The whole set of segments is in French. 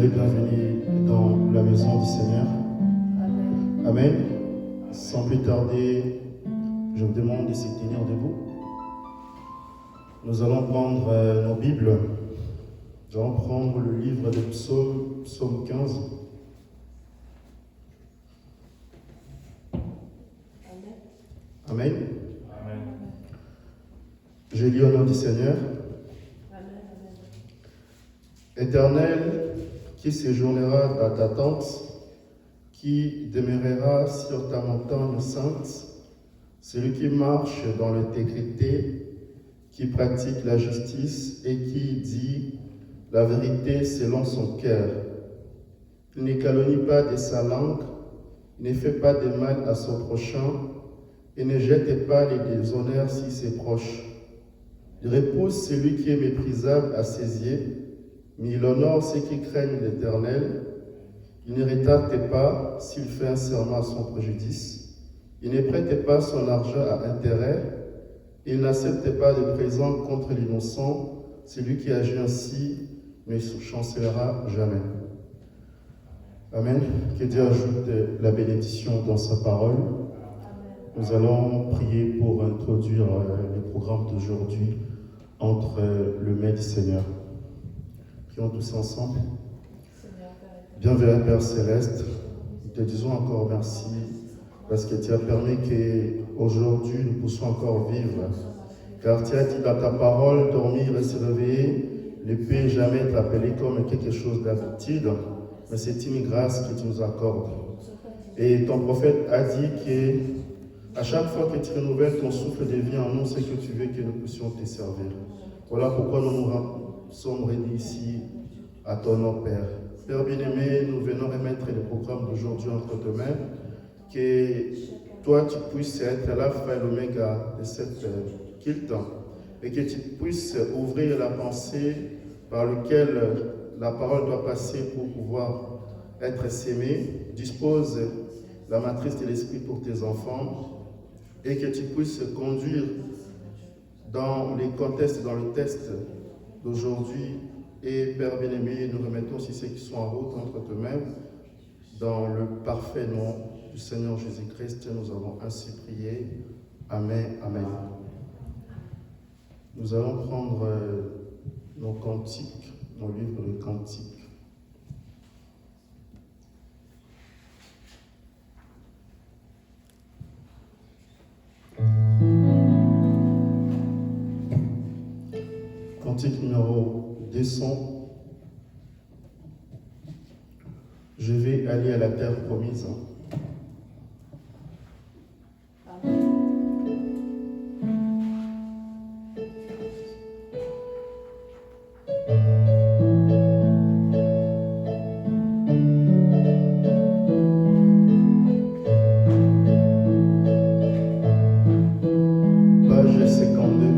bienvenue dans la maison du Seigneur. Amen. Amen. Sans plus tarder, je vous demande de se tenir debout. Nous allons prendre nos Bibles. Nous allons prendre le livre des Psaumes, Psaume 15. Amen. Amen. Amen. Je lis au nom du Seigneur. Amen. Amen. Éternel, qui séjournera dans ta tente, qui demeurera sur ta montagne sainte, celui qui marche dans l'intégrité, qui pratique la justice et qui dit la vérité selon son cœur. Il ne calomnie pas de sa langue, il ne fait pas de mal à son prochain, et ne jette pas les déshonneurs si ses proches. Il repousse celui qui est méprisable à ses yeux, mais il honore ceux qui craignent l'Éternel. Il ne retarde pas s'il fait un serment à son préjudice. Il ne prête pas son argent à intérêt. Il n'accepte pas de présent contre l'innocent. Celui qui agit ainsi ne chancellera jamais. Amen. Que Dieu ajoute la bénédiction dans sa parole. Nous allons prier pour introduire le programme d'aujourd'hui entre le mets du Seigneur. Prions tous ensemble. Bienvenue Père Céleste, nous te disons encore merci parce que tu as permis qu'aujourd'hui nous puissions encore vivre. Car tu as dit dans ta parole, dormir et se réveiller ne peut jamais être appelé comme quelque chose d'habitude, mais c'est une grâce que tu nous accordes. Et ton prophète a dit qu'à chaque fois que tu renouvelles ton souffle de vie en nous, c'est que tu veux que nous puissions te servir. Voilà pourquoi nous sommes réunis ici à ton nom, Père. Père bien-aimé, nous venons remettre le programme d'aujourd'hui entre tes mains, que toi tu puisses être l'alpha et l'oméga de cette culte, et que tu puisses ouvrir la pensée par laquelle la parole doit passer pour pouvoir être sémée. Dispose la matrice de l'esprit pour tes enfants, et que tu puisses conduire dans les contextes, dans le texte d'aujourd'hui. Et Père bien-aimé, nous remettons aussi ceux qui sont en route entre tes mains. Dans le parfait nom du Seigneur Jésus-Christ, nous avons ainsi prié. Amen. Amen. Nous allons prendre nos cantiques, nos livres de cantiques. Cantique numéro 200. Je vais aller à la terre promise. Page 52.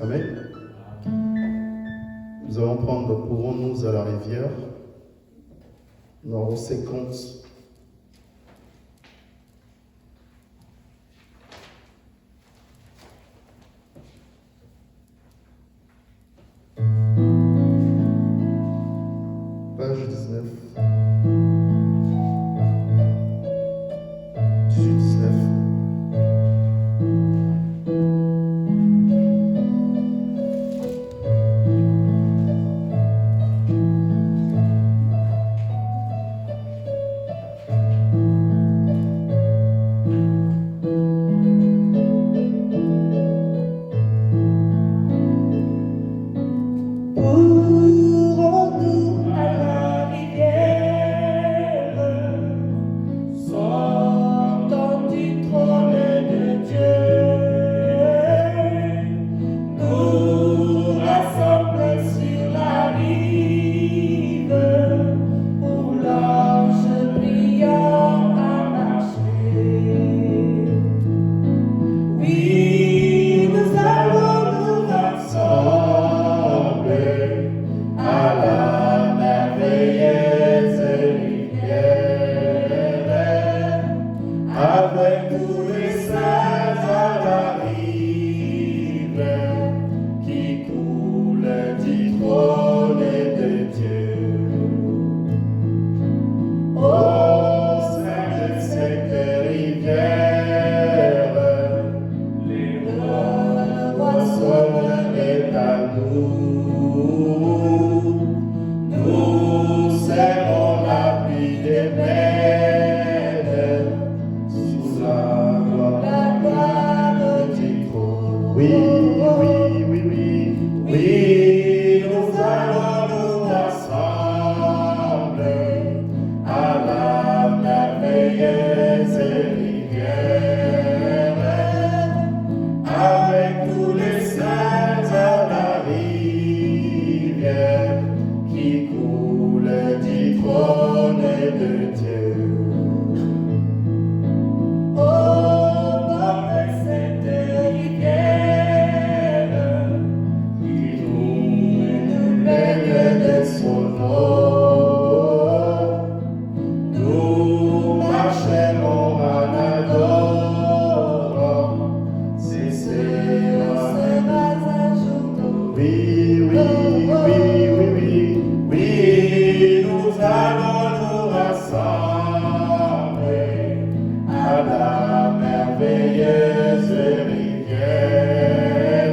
Amen. Nous allons prendre Pourrons-nous à la rivière, numéro 50. Page 19. 18-19. Pourrons-nous à la rivière, sortant du trône de Dieu, nous rassembler sur la rive, où l'ange brillant a marché. Oui, nous allons nous rassembler à la merveilleuse rivière, avec tous les saints à la rive, qui coule du trône de Dieu. Au sein de cette rivière, le poisson est à nous. Nous serons l'abri des peines sous la gloire du trône. Oui, oui, oui, oui. Oui, nous allons nous rassembler à la merveilleuse rivière, avec tous les saints à la rivière, qui coule du trône de Dieu. Au bord de cette rivière, qui nous baigne de son eau, nous marcherons en adorant, c'est sera un jour. Oui, oui, oui, oui, oui. Oui, nous allons nous rassembler à la merveilleuse rivière,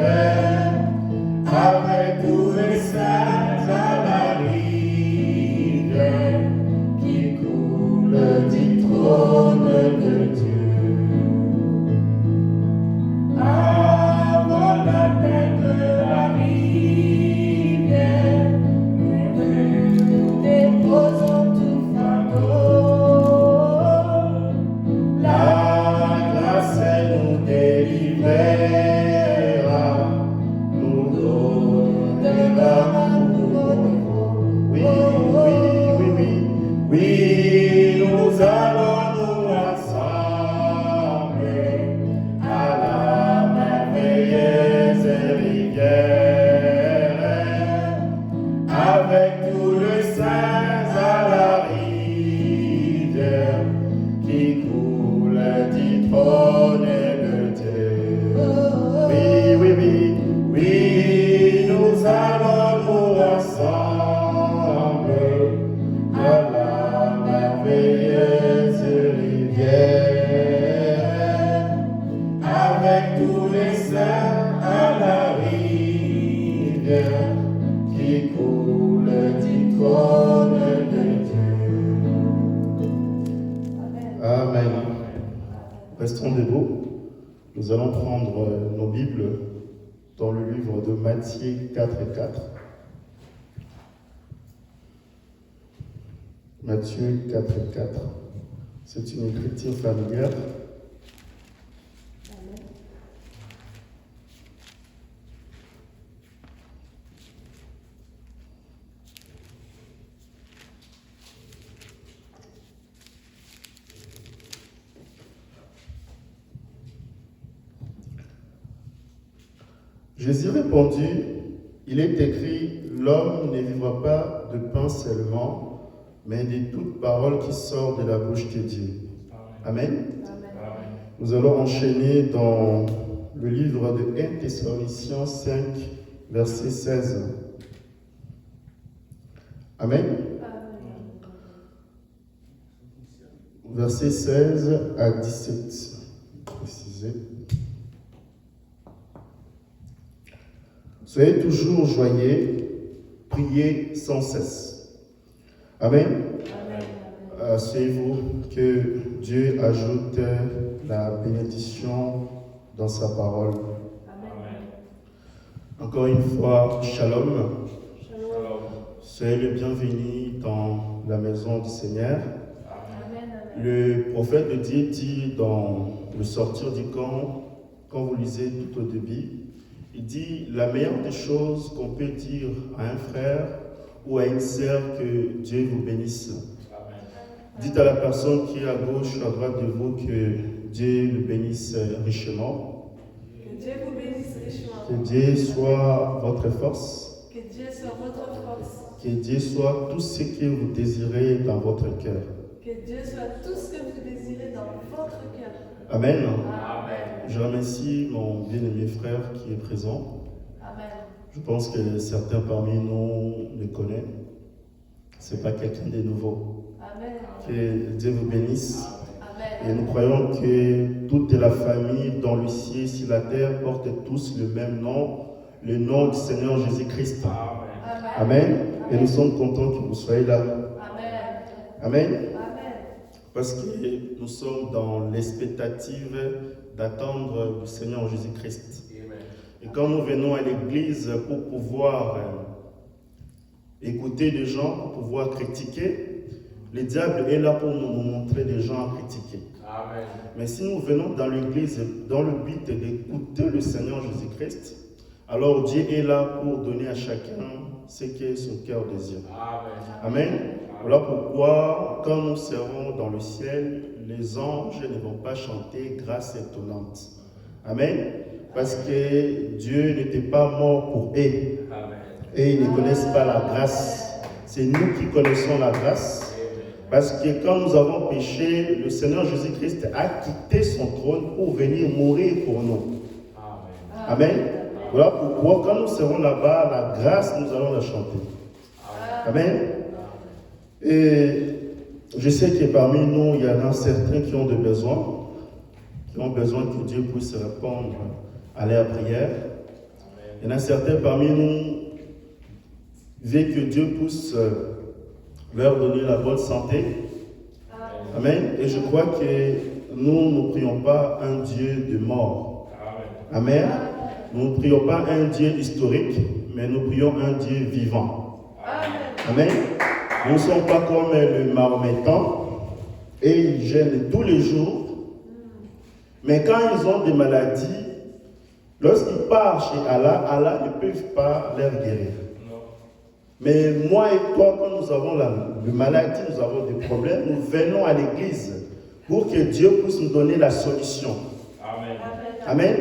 avec tous les saints à la rivière, qui coule du trône de Dieu. Avant d'atteindre la rivière, nous déposons tout fardeau. La grâce nous délivrera, nous donnera pour nous. Oui, oui, oui, oui. Oui, nous allons nous rassembler à la merveilleuse rivière, avec tous les saints à la rivière, qui coule du trône de Dieu. Oui, oui, oui. Oui, nous allons nous rassembler à la merveilleuse rivière, avec tous les saints à la rivière, qui coule du trône de Dieu. Amen. Restons debout. Nous allons prendre nos Bibles dans le livre de Matthieu 4 et 4. Matthieu 4 et 4. C'est une écriture familière. Amen. Jésus répondit, il est écrit, l'homme ne vivra pas de pain seulement, mais de toute parole qui sort de la bouche de Dieu. Amen. Amen. Nous allons enchaîner dans le livre de 1 Thessaloniciens 5, verset 16. Amen. Verset 16 à 17. Précisé. Soyez toujours joyeux, priez sans cesse. Amen. Asseyez-vous, que Dieu ajoute la bénédiction dans sa parole. Amen. Encore une fois, shalom. Shalom. Soyez le bienvenu dans la maison du Seigneur. Amen. Le prophète de Dieu dit dans le sortir du camp, quand vous lisez tout au début, il dit la meilleure des choses qu'on peut dire à un frère ou à une sœur, que Dieu vous bénisse. Dites à la personne qui est à gauche ou à droite de vous que Dieu le bénisse richement. Que Dieu vous bénisse richement. Que Dieu soit votre force. Que Dieu soit votre force. Que Dieu soit tout ce que vous désirez dans votre cœur. Que Dieu soit tout ce que vous désirez dans votre cœur. Amen. Amen. Je remercie mon bien-aimé frère qui est présent. Amen. Je pense que certains parmi nous le connaissent. Ce n'est pas quelqu'un de nouveau. Amen. Que Dieu vous bénisse. Et Amen. nous croyons que toute la famille dans le ciel, sur la terre, porte tous le même nom, le nom du Seigneur Jésus-Christ. Amen. Amen. Et nous sommes contents que vous soyez là. Amen. Amen. Amen. Parce que nous sommes dans l'expectative d'attendre du Seigneur Jésus-Christ. Et quand nous venons à l'église pour pouvoir écouter des gens, pour pouvoir critiquer, le diable est là pour nous montrer des gens à critiquer. Amen. Mais si nous venons dans l'église dans le but d'écouter le Seigneur Jésus-Christ, alors Dieu est là pour donner à chacun ce que son cœur désire. Amen. Amen. Voilà pourquoi, quand nous serons dans le ciel, les anges ne vont pas chanter grâce étonnante. Amen. Parce que Dieu n'était pas mort pour eux. Amen. Et ils ne connaissent pas la grâce. C'est nous qui connaissons la grâce. Parce que quand nous avons péché, le Seigneur Jésus-Christ a quitté son trône pour venir mourir pour nous. Amen. Amen. Voilà pourquoi quand nous serons là-bas, la grâce, nous allons la chanter. Amen. Et je sais que parmi nous, il y en a certains qui ont des besoins, que Dieu puisse répondre à leurs prières. Il y en a certains parmi nous, veulent que Dieu puisse leur donner la bonne santé. Amen. Et je crois que nous ne prions pas un Dieu de mort. Amen. Nous ne prions pas un Dieu historique, mais nous prions un Dieu vivant. Amen. Nous ne sommes pas comme le mahométan et ils gênent tous les jours. Mais quand ils ont des maladies, lorsqu'ils partent chez Allah, Allah ne peut pas leur guérir. Mais moi et toi, quand nous avons la maladie, nous avons des problèmes, nous venons à l'église pour que Dieu puisse nous donner la solution. Amen. Amen.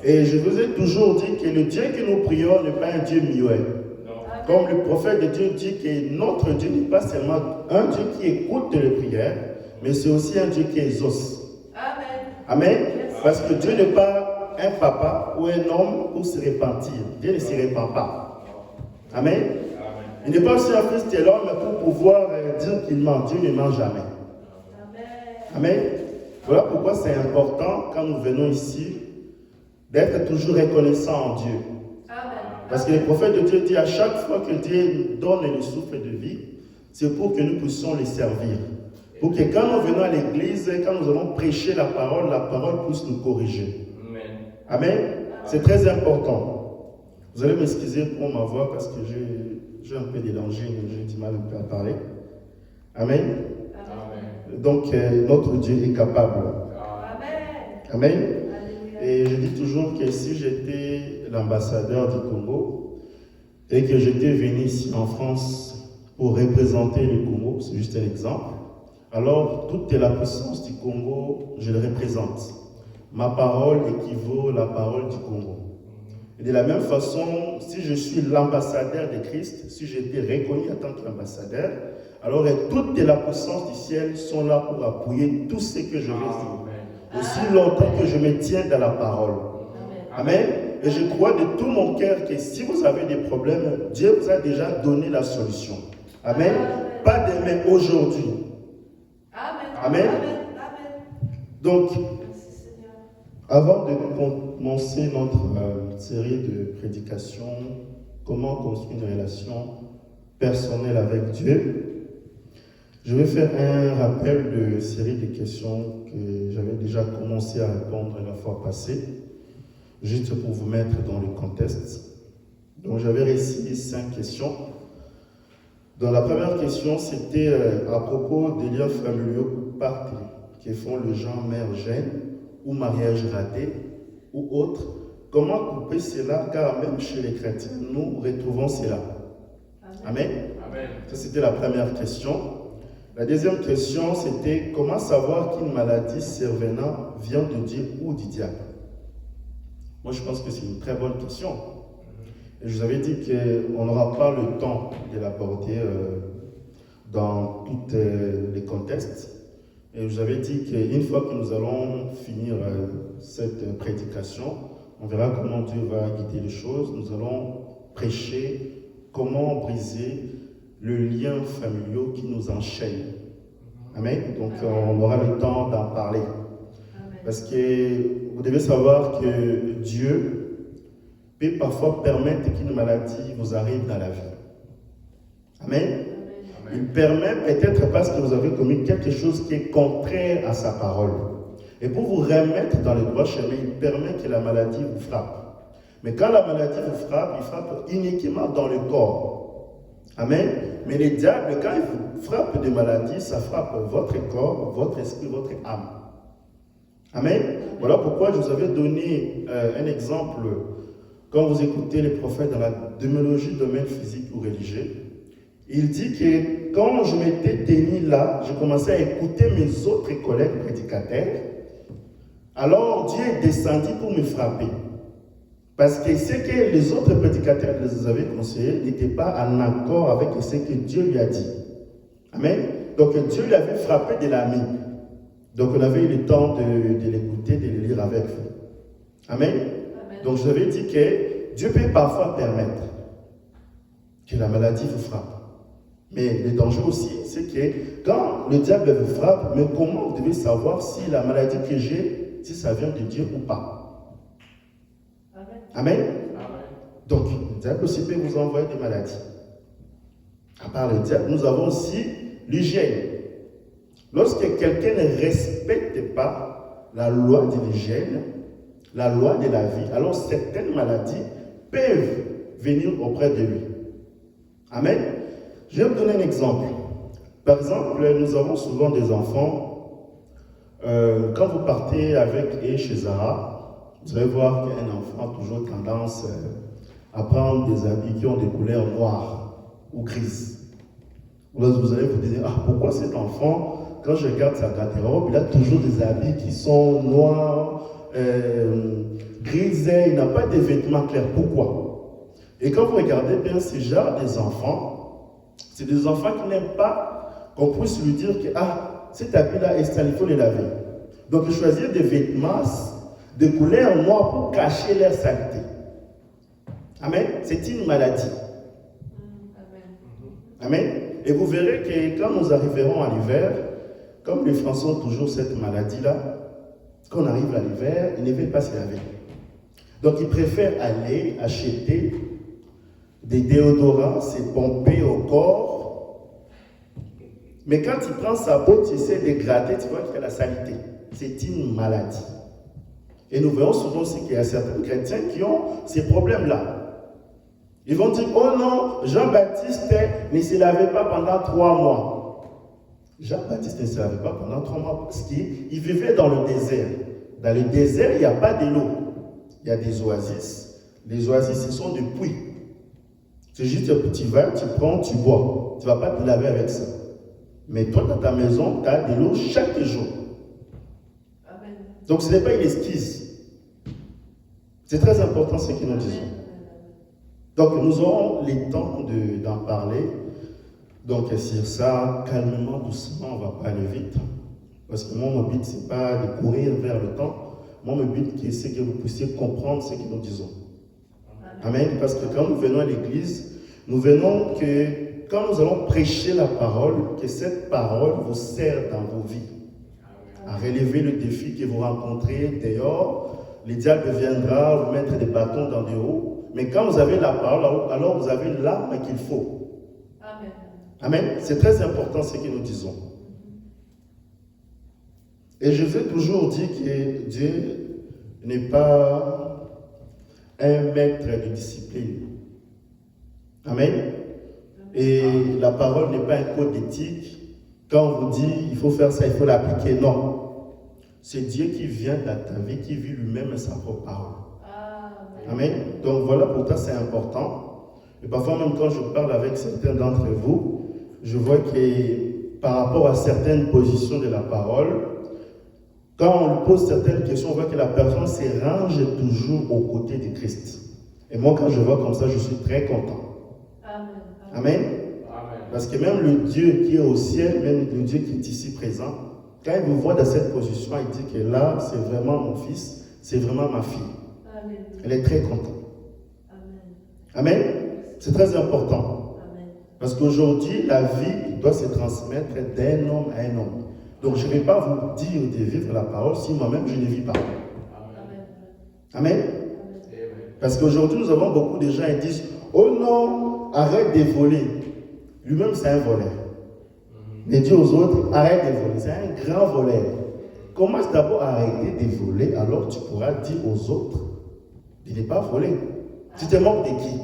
Et je vous ai toujours dit que le Dieu que nous prions n'est pas un Dieu muet. Comme le prophète de Dieu dit que notre Dieu n'est pas seulement un Dieu qui écoute les prières, mais c'est aussi un Dieu qui exauce. Amen. Parce que Dieu n'est pas un papa ou un homme pour se repentir. Dieu ne se repent pas. Amen. Il n'est pas aussi un fils de l'homme pour pouvoir dire qu'il ment. Dieu ne ment jamais. Amen. Voilà pourquoi c'est important quand nous venons ici d'être toujours reconnaissant en Dieu. Parce que le prophète de Dieu dit à chaque fois que Dieu donne le souffle de vie, c'est pour que nous puissions les servir. Pour que quand nous venons à l'église, quand nous allons prêcher la parole puisse nous corriger. Amen. C'est très important. Vous allez m'excuser pour ma voix parce que j'ai un peu délangé, j'ai du mal un peu à parler. Amen. Donc notre Dieu est capable. Amen. Et je dis toujours que si j'étais l'ambassadeur du Congo et que j'étais venu ici en France pour représenter le Congo, c'est juste un exemple, alors toute la puissance du Congo, je le représente. Ma parole équivaut à la parole du Congo. Et de la même façon, si je suis l'ambassadeur de Christ, si j'ai été reconnu en tant qu'ambassadeur, alors toute la puissance du ciel sont là pour appuyer tout ce que je vais dire. Aussi longtemps que je me tiens dans la parole. Amen. Et je crois de tout mon cœur que si vous avez des problèmes, Dieu vous a déjà donné la solution. Amen. Pas demain, aujourd'hui. Amen. Donc, avant de commencer notre série de prédications, comment construire une relation personnelle avec Dieu, je vais faire un rappel de série de questions que j'avais déjà commencé à répondre la fois passée, juste pour vous mettre dans le contexte. Donc j'avais réussi 5 questions. Dans la première question, c'était à propos des liens familiaux partis qui font le genre mère-gêne ou mariage raté ou autre. Comment couper cela, car même chez les chrétiens, nous retrouvons cela. Amen. Amen. Ça, c'était la première question. La deuxième question, c'était comment savoir qu'une maladie survenant vient de Dieu ou du diable. Moi, je pense que c'est une très bonne question. Et je vous avais dit qu'on n'aura pas le temps de l'aborder dans tous les contextes. Et je vous avais dit qu'une fois que nous allons finir cette prédication, on verra comment Dieu va guider les choses. Nous allons prêcher comment briser le lien familial qui nous enchaîne. Amen. Donc on aura le temps d'en parler. Amen. Parce que vous devez savoir que Dieu peut parfois permettre qu'une maladie vous arrive dans la vie. Amen. Amen. Il permet peut-être parce que vous avez commis quelque chose qui est contraire à sa parole. Et pour vous remettre dans le droit chemin, il permet que la maladie vous frappe. Mais quand la maladie vous frappe, il frappe uniquement dans le corps. Amen. Mais le diable, quand il vous frappe des maladies, ça frappe votre corps, votre esprit, votre âme. Amen. Voilà pourquoi je vous avais donné un exemple. Quand vous écoutez les prophètes dans la démonologie, domaine physique ou religieux, il dit que quand je m'étais tenu là, je commençais à écouter mes autres collègues prédicateurs. Alors Dieu est descendu pour me frapper. Parce que ce que les autres prédicateurs les avaient conseillé n'était pas en accord avec ce que Dieu lui a dit. Amen. Donc Dieu lui avait frappé de la main. Donc on avait eu le temps de l'écouter, de le lire avec vous. Amen. Amen. Donc je vous avais dit que Dieu peut parfois permettre que la maladie vous frappe. Mais le danger aussi, c'est que quand le diable vous frappe, mais comment vous devez savoir si la maladie que j'ai, si ça vient de Dieu ou pas? Amen. Amen. Donc, le diable aussi peut vous envoyer des maladies. À part le diable, nous avons aussi l'hygiène. Lorsque quelqu'un ne respecte pas la loi de l'hygiène, la loi de la vie, alors certaines maladies peuvent venir auprès de lui. Amen. Je vais vous donner un exemple. Par exemple, nous avons souvent des enfants. Quand vous partez avec eux chez Zara, vous allez voir qu'un enfant a toujours tendance à prendre des habits qui ont des couleurs noires ou grises. Vous allez vous dire, pourquoi cet enfant, quand je regarde sa garde-robe, il a toujours des habits qui sont noirs, grisés, il n'a pas de vêtements clairs. Pourquoi? Et quand vous regardez bien ce genre des enfants, c'est des enfants qui n'aiment pas qu'on puisse lui dire que cet habit-là est sale, il faut le laver. Donc ils choisissent des vêtements de couleur noire pour cacher leur saleté. Amen. C'est une maladie. Amen. Et vous verrez que quand nous arriverons à l'hiver, comme les Français ont toujours cette maladie-là, quand on arrive à l'hiver, ils ne veulent pas se laver. Donc ils préfèrent aller acheter des déodorants, se pomper au corps. Mais quand il prend sa botte, il essaie de gratter, tu vois qu'il y a la saleté. C'est une maladie. Et nous voyons souvent aussi qu'il y a certains chrétiens qui ont ces problèmes-là. Ils vont dire, oh non, Jean-Baptiste ne se lavait pas pendant 3 mois. Jean-Baptiste ne se lavait pas pendant 3 mois parce qu'il vivait dans le désert. Dans le désert, il n'y a pas de l'eau. Il y a des oasis. Les oasis, ce sont des puits. C'est juste que tu vas, tu prends, tu bois. Tu ne vas pas te laver avec ça. Mais toi, dans ta maison, tu as de l'eau chaque jour. Amen. Donc ce n'est pas une excuse. C'est très important ce que nous disons. Donc nous aurons le temps d'en parler. Donc sur ça, calmement, doucement, on ne va pas aller vite. Parce que moi, mon but, ce n'est pas de courir vers le temps. Moi, mon but, c'est que vous puissiez comprendre ce que nous disons. Amen. Parce que quand nous venons à l'église, nous venons que, quand nous allons prêcher la parole, que cette parole vous sert dans vos vies. À relever le défi que vous rencontrez dehors. Le diable viendra vous mettre des bâtons dans les roues. Mais quand vous avez la parole, alors vous avez l'arme qu'il faut. Amen. Amen. C'est très important ce que nous disons. Et je veux toujours dire que Dieu n'est pas un maître de discipline. Amen. Et la parole n'est pas un code éthique. Quand on vous dit il faut faire ça, il faut l'appliquer. Non. C'est Dieu qui vient dans ta vie, qui vit lui-même sa propre parole. Amen. Donc voilà, pour toi c'est important. Et parfois même quand je parle avec certains d'entre vous, je vois que par rapport à certaines positions de la parole, quand on lui pose certaines questions, on voit que la personne se range toujours aux côtés de Christ. Et moi, quand je vois comme ça, je suis très content. Amen. Amen. Parce que même le Dieu qui est au ciel, même le Dieu qui est ici présent, quand il vous voit dans cette position, il dit que là, c'est vraiment mon fils, c'est vraiment ma fille. Amen. Elle est très contente. Amen. Amen. C'est très important. Amen. Parce qu'aujourd'hui, la vie doit se transmettre d'un homme à un homme. Donc, je ne vais pas vous dire de vivre la parole si moi-même je ne vis pas. Amen. Amen. Parce qu'aujourd'hui, nous avons beaucoup de gens qui disent « Oh non, arrête de voler. » Lui-même, c'est un voleur. Mais dit aux autres « Arrête de voler. » C'est un grand voleur. Commence d'abord à arrêter de voler, alors tu pourras dire aux autres de ne pas voler. Tu te moques de qui?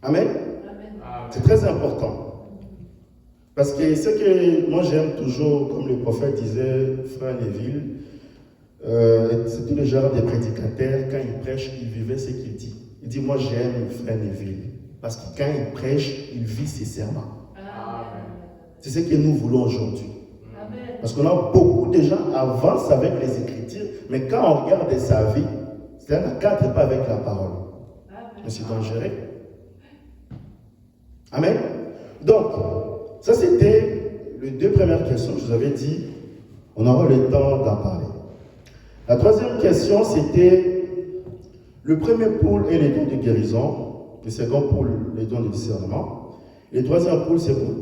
Amen. C'est très important. Parce que ce que moi j'aime toujours, comme le prophète disait, frère Neville, c'était le genre de prédicateur, quand il prêche, il vivait ce qu'il dit. Il dit, moi j'aime frère Neville, parce que quand il prêche, il vit ses serments. C'est ce que nous voulons aujourd'hui. Parce qu'on a beaucoup de gens avancent avec les Écritures, mais quand on regarde sa vie, ça ne cadre pas avec la parole. Mais c'est dangereux. Amen. Donc, ça c'était les deux premières questions que je vous avais dit. On aura le temps d'en parler. La troisième question, c'était le premier pôle est les dons de guérison, le second pôle, les dons de discernement. Le troisième pôle, c'est quoi?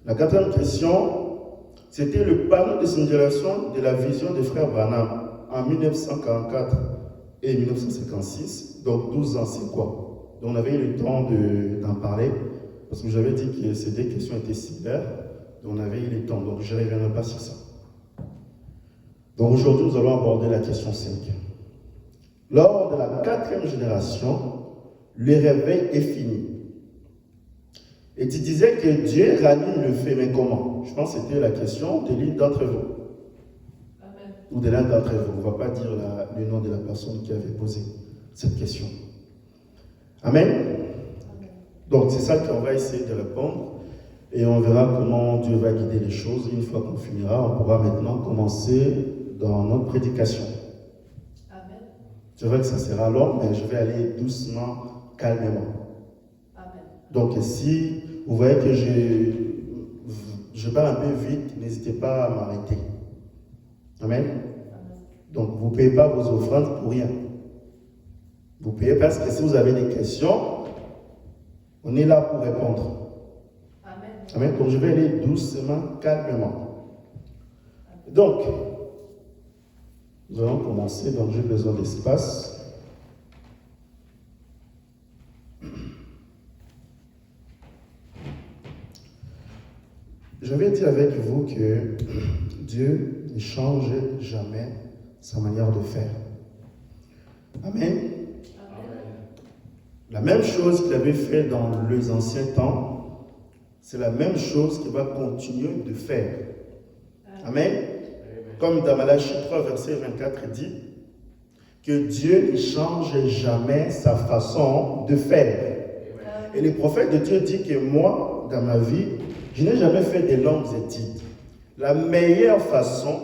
La quatrième question, c'était le panneau de signalisation de la vision des frères Branham en 1944 et 1956. Donc 12 ans, c'est quoi? Donc on avait eu le temps d'en parler, parce que j'avais dit que ces deux questions étaient similaires. Donc on avait eu le temps, donc je ne reviendrai pas sur ça. Donc aujourd'hui, nous allons aborder la question 5. Lors de la 4e génération, le réveil est fini. Et tu disais que Dieu ranime le fait, mais comment? Je pense que c'était la question de l'une d'entre vous. Amen. Ou de l'un d'entre vous. On ne va pas dire le nom de la personne qui avait posé cette question. Amen. Donc c'est ça qu'on va essayer de répondre. Et on verra comment Dieu va guider les choses. Une fois qu'on finira, on pourra maintenant commencer dans notre prédication. Amen. C'est vrai que ça sera long, mais je vais aller doucement, calmement. Amen. Donc si vous voyez que je parle un peu vite, n'hésitez pas à m'arrêter. Amen. Donc vous ne payez pas vos offrandes pour rien. Vous payez parce que si vous avez des questions, on est là pour répondre. Amen. Amen. Donc je vais aller doucement, calmement. Donc, nous allons commencer. Donc j'ai besoin d'espace. Je vais dire avec vous que Dieu ne change jamais sa manière de faire. Amen. La même chose qu'il avait fait dans les anciens temps, c'est la même chose qu'il va continuer de faire. Amen. Comme dans Malachie 3, verset 24 dit, que Dieu ne change jamais sa façon de faire. Et le prophète de Dieu dit que moi, dans ma vie, je n'ai jamais fait de longues études. La meilleure façon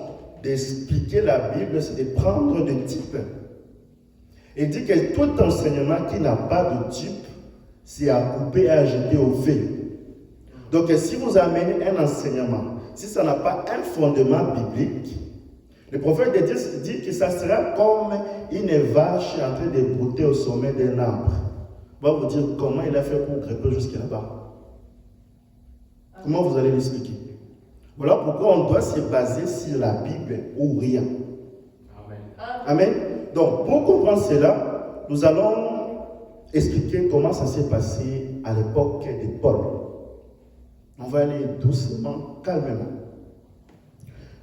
d'expliquer la Bible, c'est de prendre des types. Et dit que tout enseignement qui n'a pas de type, c'est à couper et à jeter au feu. Donc si vous amenez un enseignement, si ça n'a pas un fondement biblique, le prophète de Dieu dit que ça sera comme une vache en train de brouter au sommet d'un arbre. On va vous dire comment il a fait pour grimper jusqu'à là-bas. Comment vous allez l'expliquer? Voilà pourquoi on doit se baser sur la Bible ou rien. Amen. Amen. Donc, pour comprendre cela, nous allons expliquer comment ça s'est passé à l'époque de Paul. On va aller doucement, calmement.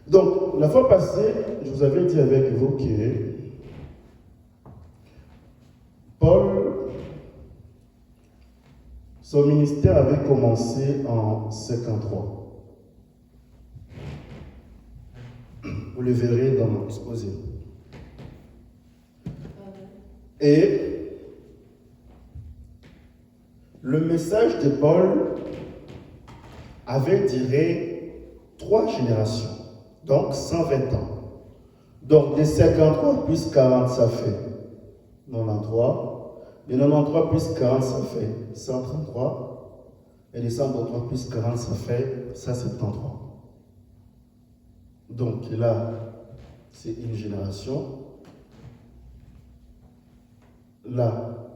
Donc, la fois passée, je vous avais dit avec vous que Paul, son ministère avait commencé en 53. Vous le verrez dans mon exposé. Et le message de Paul avait duré 3 générations, donc 120 ans. Donc de 53 plus 40, ça fait 93. De 93 plus 40, ça fait 133. Et de 133 plus 40, ça fait 173. Donc là, c'est une génération. Là,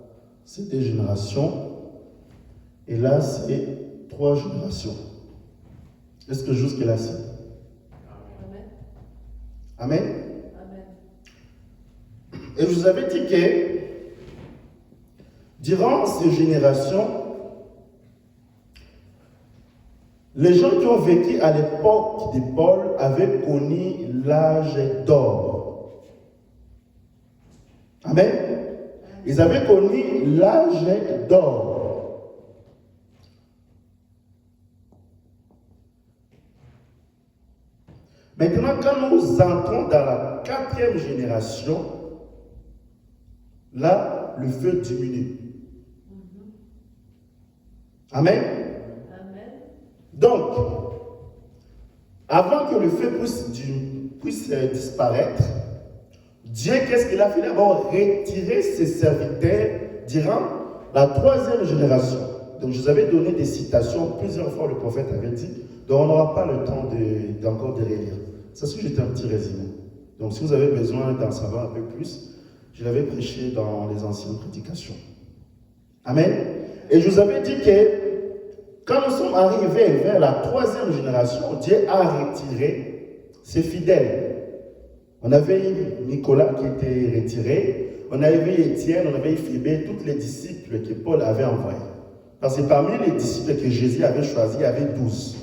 c'est 2 générations. Et là, c'est 3 générations. Est-ce que jusque-là, c'est? Amen. Amen. Amen. Et je vous avais dit que durant ces générations, les gens qui ont vécu à l'époque de Paul avaient connu l'âge d'or. Amen. Ils avaient connu l'âge d'or. Maintenant, quand nous entrons dans la 4e génération, là, le feu diminue. Amen. Amen. Donc, avant que le feu puisse disparaître, Dieu, qu'est-ce qu'il a fait? D'abord, retirer ses serviteurs durant la 3e génération. Donc, je vous avais donné des citations, plusieurs fois le prophète avait dit, donc on n'aura pas le temps d'encore de relire. Ça, c'est juste un petit résumé. Donc, si vous avez besoin d'en savoir un peu plus, je l'avais prêché dans les anciennes prédications. Amen. Et je vous avais dit que quand nous sommes arrivés vers la 3e génération, Dieu a retiré ses fidèles. On avait eu Nicolas qui était retiré, on avait eu Étienne, on avait eu Philibert, tous les disciples que Paul avait envoyés. Parce que parmi les disciples que Jésus avait choisis, il y avait 12.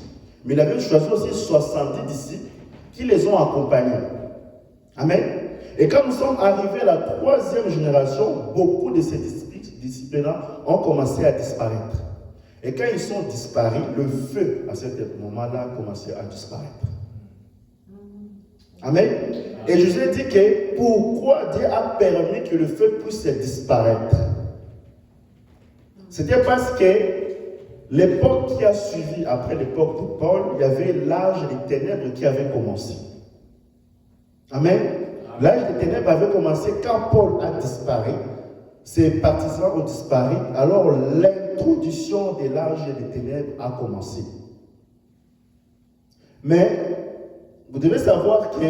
Mais il avait choisi aussi 70 disciples qui les ont accompagnés. Amen. Et quand nous sommes arrivés à la 3e génération, beaucoup de ces disciples-là ont commencé à disparaître. Et quand ils sont disparus, le feu, à ce moment-là, a commencé à disparaître. Amen. Et je vous ai dit que pourquoi Dieu a permis que le feu puisse disparaître. C'était parce que l'époque qui a suivi, après l'époque de Paul, il y avait l'âge des ténèbres qui avait commencé. Amen. L'âge des ténèbres avait commencé quand Paul a disparu. Ses partisans ont disparu. Alors l'introduction de l'âge des ténèbres a commencé. Mais vous devez savoir que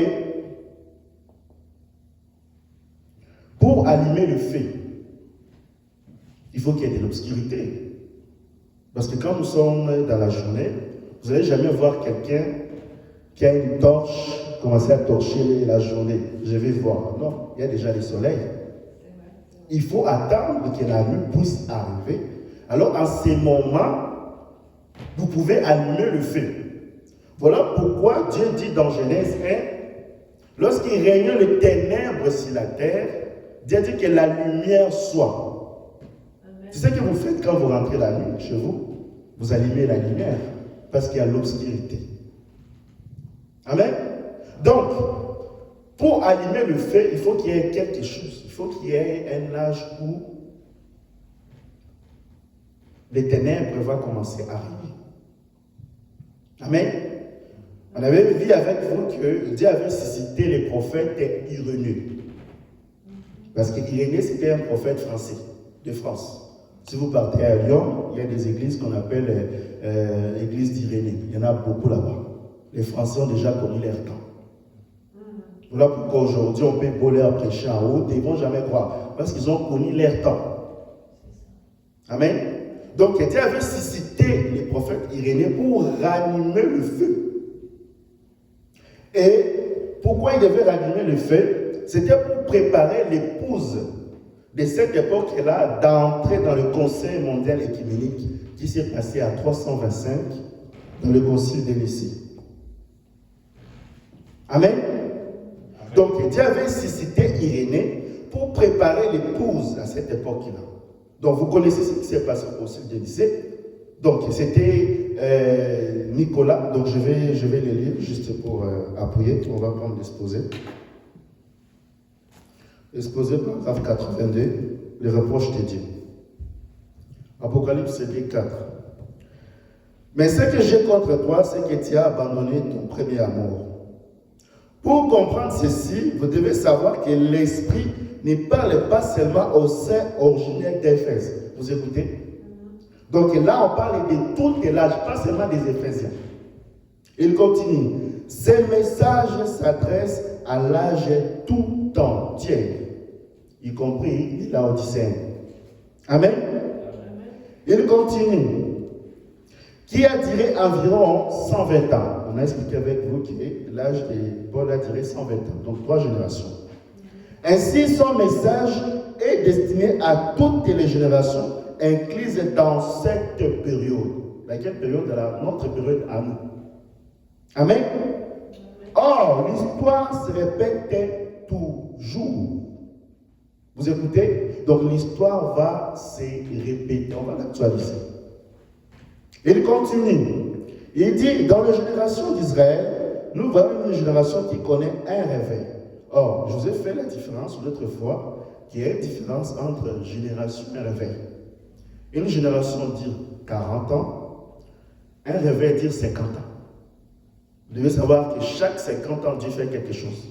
pour allumer le feu, il faut qu'il y ait de l'obscurité. Parce que quand nous sommes dans la journée, vous n'allez jamais voir quelqu'un qui a une torche commencer à torcher la journée. Je vais voir. Non, il y a déjà le soleil. Il faut attendre que la nuit puisse arriver. Alors, en ces moments, vous pouvez allumer le feu. Voilà pourquoi Dieu dit dans Genèse 1, lorsqu'il régnait les ténèbres sur la terre, Dieu dit que la lumière soit. C'est ce que vous faites quand vous rentrez la nuit chez vous. Vous allumez la lumière parce qu'il y a l'obscurité. Amen. Donc, pour allumer le feu, il faut qu'il y ait quelque chose. Il faut qu'il y ait un âge où les ténèbres vont commencer à arriver. Amen. On avait vu avec vous que Dieu avait suscité les prophètes Irénée. Parce qu'Irénée, c'était un prophète français, de France. Si vous partez à Lyon, il y a des églises qu'on appelle l'église d'Irénée. Il y en a beaucoup là-bas. Les Français ont déjà connu leur temps. Voilà pourquoi aujourd'hui on peut beau leur prêcher en haut, ils ne vont jamais croire. Parce qu'ils ont connu leur temps. Amen. Donc Dieu avait suscité les prophètes Irénée pour ranimer le feu. Et pourquoi il devait ranimer le feu? C'était pour préparer l'épouse de cette époque-là d'entrer dans le Conseil mondial écuménique qui s'est passé à 325 dans le concile de Nicée. Amen. Donc Dieu avait suscité Irénée pour préparer l'épouse à cette époque-là. Donc vous connaissez ce qui s'est passé au concile de Nicée. Donc c'était Nicolas. Donc je vais le lire juste pour appuyer. On va prendre l'exposé. Exposé paragraphe 82, les reproches de Dieu. Apocalypse 4. Mais ce que j'ai contre toi, c'est que tu as abandonné ton premier amour. Pour comprendre ceci, vous devez savoir que l'Esprit ne parle pas seulement au sein originel d'Éphèse. Vous écoutez? Donc là, on parle de tout l'âge, pas seulement des Éphésiens. Il continue. Ces messages s'adressent à l'âge tout entier, y compris les Laodicéens. Amen. Il continue. Qui a duré environ 120 ans. On a expliqué avec vous que l'âge de Paul a duré 120 ans, donc 3 générations. Ainsi, son message est destiné à toutes les générations incluses dans cette période. Laquelle période? Notre période à nous. Amen. Or, l'histoire se répète toujours. Vous écoutez? Donc l'histoire va se répéter, on va l'actualiser. Il continue. Il dit, dans la génération d'Israël, nous voyons une génération qui connaît un réveil. Or, je vous ai fait la différence l'autre fois, qu'il y a une différence entre génération et réveil. Une génération dit 40 ans, un réveil dit 50 ans. Vous devez savoir que chaque 50 ans, Dieu fait quelque chose.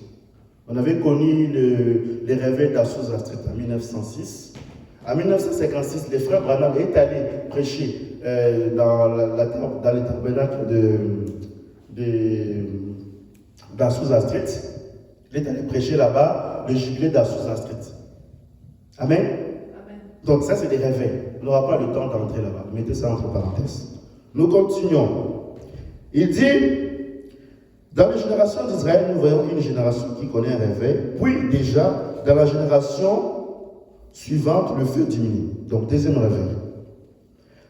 On avait connu les réveils d'Assouza Street en 1906. En 1956, les frères Branham est allé prêcher dans les tabernacles d'Assouza Street. Il est allé prêcher là-bas le jubilé d'Assouza Street. Amen. Amen. Donc ça, c'est des réveils. On n'aura pas le temps d'entrer là-bas. Mettez ça entre parenthèses. Nous continuons. Il dit, dans la génération d'Israël, nous voyons une génération qui connaît un réveil. Puis déjà, dans la génération suivante, le feu diminue. Donc, deuxième réveil.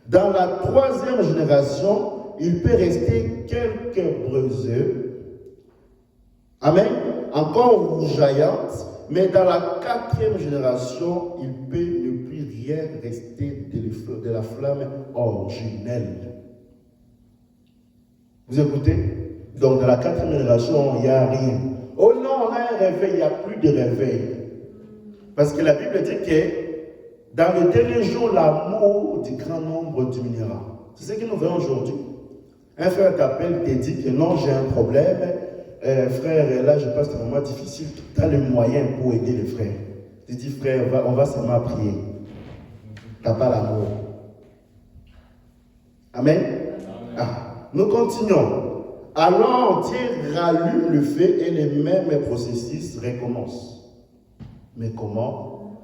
Dans la troisième génération, il peut rester quelques breuses. Amen. Encore rougeoyantes. Mais dans la quatrième génération, il peut ne plus rien rester de la flamme originelle. Vous écoutez? Donc, dans la quatrième génération, il n'y a rien. Oh non, on a un réveil, il n'y a plus de réveil. Parce que la Bible dit que dans le dernier jour, l'amour du grand nombre diminuera. C'est ce que nous voyons aujourd'hui. Un frère t'appelle, te dit que non, j'ai un problème. Frère, là, je passe un moment difficile. Tu as les moyens pour aider les frères. Tu dis, frère, on va seulement prier. Tu n'as pas l'amour. Amen. Ah, nous continuons. Alors, Dieu rallume le feu et les mêmes processus recommencent. Mais comment?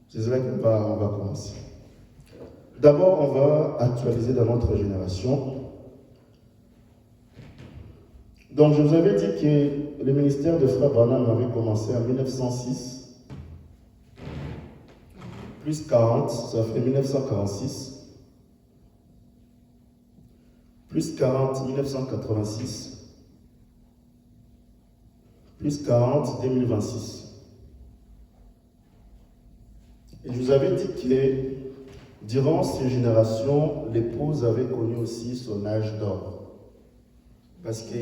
C'est vrai qu'on va commencer. D'abord, on va actualiser dans notre génération. Donc, je vous avais dit que le ministère de Frère Branham avait commencé en 1906. Plus 40, ça fait 1946. Plus 40, 1986. Plus 40, 2026. Et je vous avais dit que durant ces générations, l'épouse avait connu aussi son âge d'or. Parce que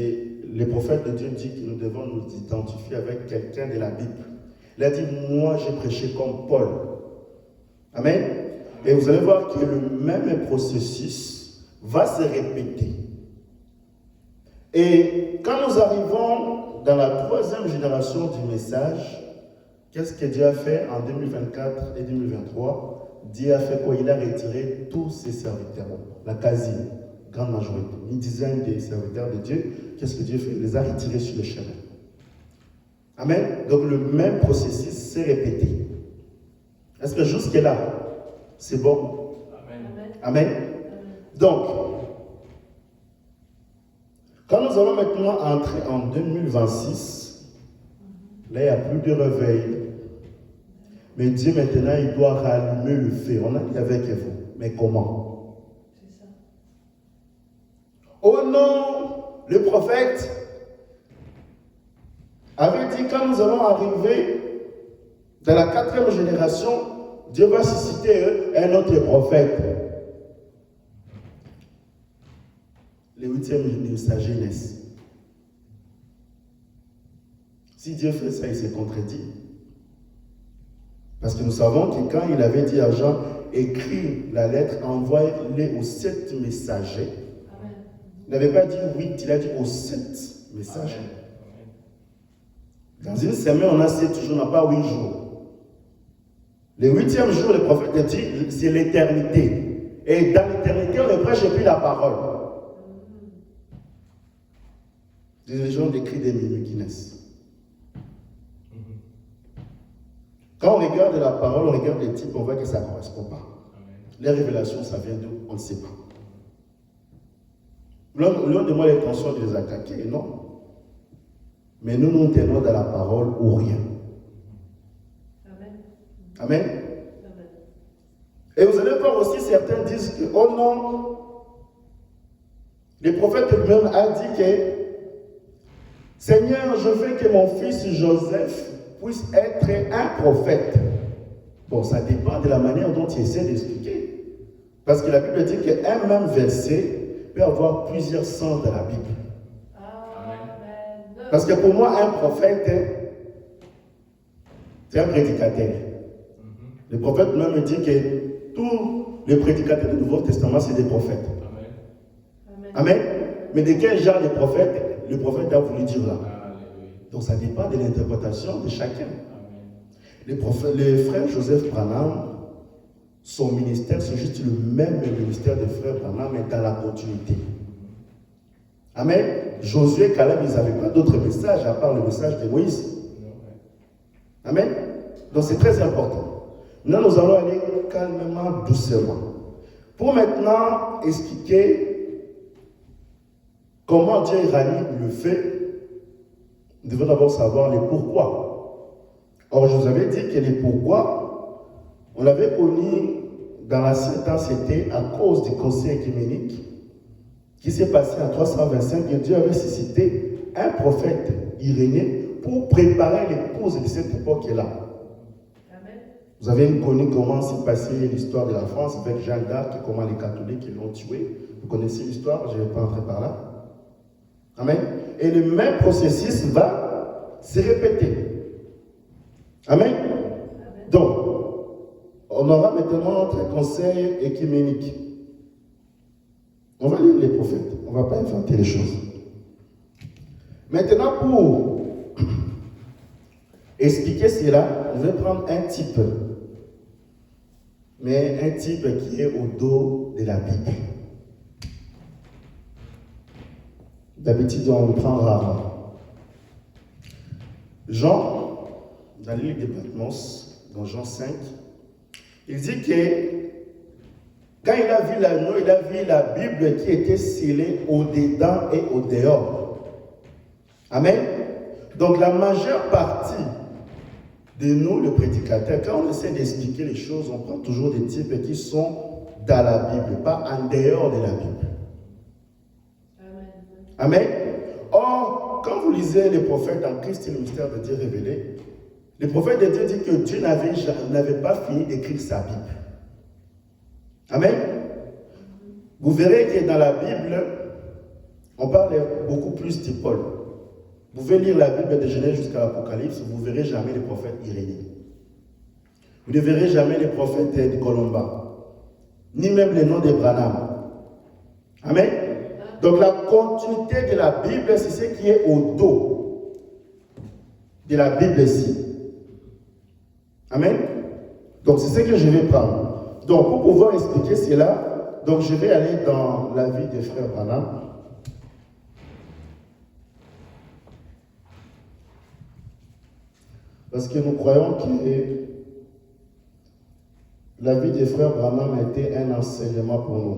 les prophètes de Dieu disent que nous devons nous identifier avec quelqu'un de la Bible. Il a dit, moi j'ai prêché comme Paul. Amen. Et vous allez voir que le même processus va se répéter. Et quand nous arrivons dans la troisième génération du message, qu'est-ce que Dieu a fait en 2024 et 2023? Dieu a fait quoi? Il a retiré tous ses serviteurs, la quasi grande majorité, une dizaine des serviteurs de Dieu. Qu'est-ce que Dieu fait? Il les a retirés sur le chemin. Amen. Donc le même processus s'est répété. Est-ce que jusque-là, c'est bon? Amen. Amen. Donc, quand nous allons maintenant entrer en 2026, là, il n'y a plus de réveil. Mais Dieu, maintenant, il doit rallumer le feu. On a dit avec vous. Mais comment? C'est ça. Oh non, le prophète avait dit, quand nous allons arriver dans la 4e génération, Dieu va susciter un autre prophète. Le 8e de sa jeunesse. Si Dieu fait ça, il se contredit. Parce que nous savons que quand il avait dit à Jean, écris la lettre, envoie-les aux 7 messagers. Amen. Il n'avait pas dit 8, il a dit aux 7 messagers. Dans une semaine, on a 7 jours, on n'a pas 8 jours. Le 8e jour, le prophète dit, c'est l'éternité. Et dans l'éternité, on ne prêche plus la parole. Des gens décrivent des mimiques qui naissent. Quand on regarde la parole, on regarde les types, on voit que ça ne correspond pas. Les révélations, ça vient d'où? On ne sait pas. L'un de moi l'intention de les attaquer, non. Mais nous, nous tenons dans la parole ou rien. Amen. Amen. Amen. Et vous allez voir aussi, certains disent que, oh non, le prophète lui-même a dit que, Seigneur, je veux que mon fils Joseph puisse être un prophète. Bon, ça dépend de la manière dont il essaie d'expliquer. Parce que la Bible dit qu'un même verset peut avoir plusieurs sens dans la Bible. Amen. Parce que pour moi, un prophète, c'est un prédicateur. Le prophète même dit que tous les prédicateurs du Nouveau Testament, c'est des prophètes. Amen. Amen. Mais de quel genre de prophète le prophète a voulu dire là? Donc ça dépend de l'interprétation de chacun. Le frère Joseph Branham, son ministère, c'est juste le même ministère de frère Branham, mais dans la continuité. Amen. Josué et Caleb, ils n'avaient pas d'autre message à part le message de Moïse. Amen. Donc c'est très important. Maintenant, nous allons aller calmement, doucement. Pour maintenant expliquer comment Dieu rallie le fait, nous devons d'abord savoir les pourquoi. Or, je vous avais dit que les pourquoi, on l'avait connu dans l'ancien temps, c'était à cause du conseil écuménique qui s'est passé en 325, que Dieu avait suscité un prophète Irénée pour préparer l'épouse de cette époque-là. Vous avez connu comment s'est passée l'histoire de la France avec Jeanne d'Arc, comment les catholiques l'ont tué. Vous connaissez l'histoire, je ne vais pas entrer par là. Amen. Et le même processus va se répéter. Amen. Donc, on aura maintenant notre conseil écuménique. On va lire les prophètes. On ne va pas inventer les choses. Maintenant, pour expliquer cela, je vais prendre un type. Mais un type qui est au dos de la Bible. D'habitude, on le prend rarement. Jean, dans le livre de Patmos, dans Jean 5, il dit que quand il a vu l'agneau, il a vu la Bible qui était scellée au-dedans et au-dehors. Amen. Donc la majeure partie de nous, le prédicateur, quand on essaie d'expliquer les choses, on prend toujours des types qui sont dans la Bible, pas en dehors de la Bible. Amen. Or, quand vous lisez les prophètes dans Christ et le mystère de Dieu révélé, le prophète de Dieu dit que Dieu n'avait pas fini d'écrire sa Bible. Amen. Vous verrez que dans la Bible, on parle beaucoup plus de Paul. Vous pouvez lire la Bible de Genèse jusqu'à l'Apocalypse, vous ne verrez jamais les prophètes Irénée. Vous ne verrez jamais les prophètes de Colomba, ni même les noms de Branham. Amen. Donc la continuité de la Bible, c'est ce qui est au dos de la Bible ici. Amen. Donc c'est ce que je vais prendre. Donc pour pouvoir expliquer cela, donc je vais aller dans la vie des frères Branham. Parce que nous croyons que la vie des frères Branham a été un enseignement pour nous.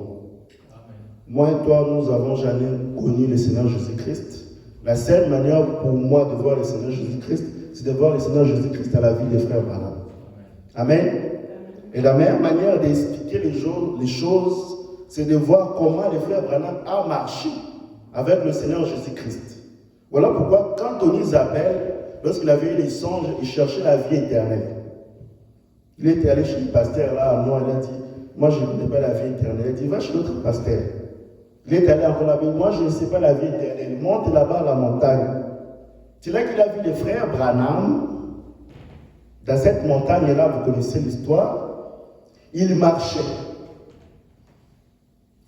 Moi et toi, nous n'avons jamais connu le Seigneur Jésus-Christ. La seule manière pour moi de voir le Seigneur Jésus-Christ, c'est de voir le Seigneur Jésus-Christ à la vie des frères Branham. Amen. Et la meilleure manière d'expliquer les choses, c'est de voir comment les frères Branham ont marché avec le Seigneur Jésus-Christ. Voilà pourquoi, quand Tony Isabelle, lorsqu'il avait eu les songes, il cherchait la vie éternelle. Il était allé chez le pasteur là, à moi, il a dit, moi je ne connais pas la vie éternelle. Il a dit, va chez l'autre pasteur. Il est allé encore là-bas, moi je ne sais pas la vie éternelle. Monte là-bas à la montagne. C'est là qu'il a vu les frères Branham. Dans cette montagne-là, vous connaissez l'histoire, il marchait.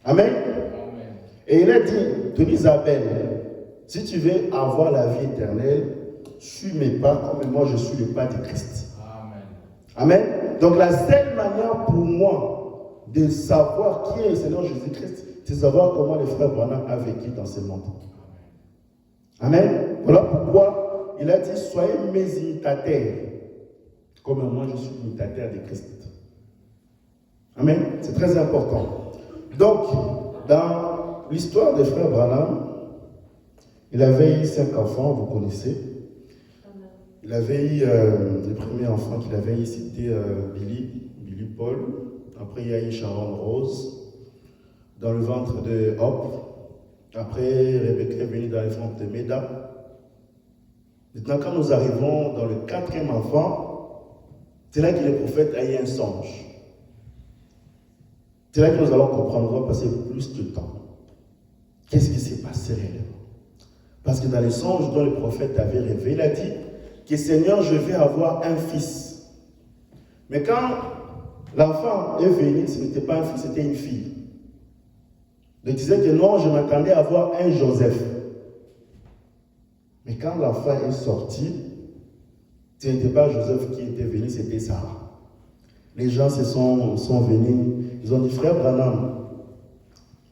Amen. Et il a dit, Tony Isabelle, si tu veux avoir la vie éternelle, suis mes pas comme moi je suis le pas de Christ. Amen. Amen. Donc la seule manière pour moi de savoir qui est le Seigneur Jésus-Christ, c'est de savoir comment les frères Branham ont vécu dans ce monde. Amen. Voilà pourquoi il a dit, soyez mes imitateurs, comme moi je suis imitateur de Christ. Amen. C'est très important. Donc, dans l'histoire des frères Branham, il avait eu 5 enfants, vous connaissez. Il avait eu le premier enfant qu'il avait eu, c'était Billy Paul. Après, il y a eu Sharon Rose, dans le ventre de Hop. Après, Rebecca est venue dans le ventre de Meda. Maintenant, quand nous arrivons dans le 4e enfant, c'est là que le prophète a eu un songe. C'est là que nous allons comprendre, on va passer plus de temps. Qu'est-ce qui s'est passé réellement? Parce que dans les songes dont le prophète avait rêvé, il a dit que Seigneur, je vais avoir un fils. Mais quand l'enfant est venu, ce n'était pas un fils, c'était une fille. Il disait que non, je m'attendais à avoir un Joseph. Mais quand l'enfant est sorti, ce n'était pas Joseph qui était venu, c'était Sarah. Les gens sont venus, ils ont dit, frère Branham,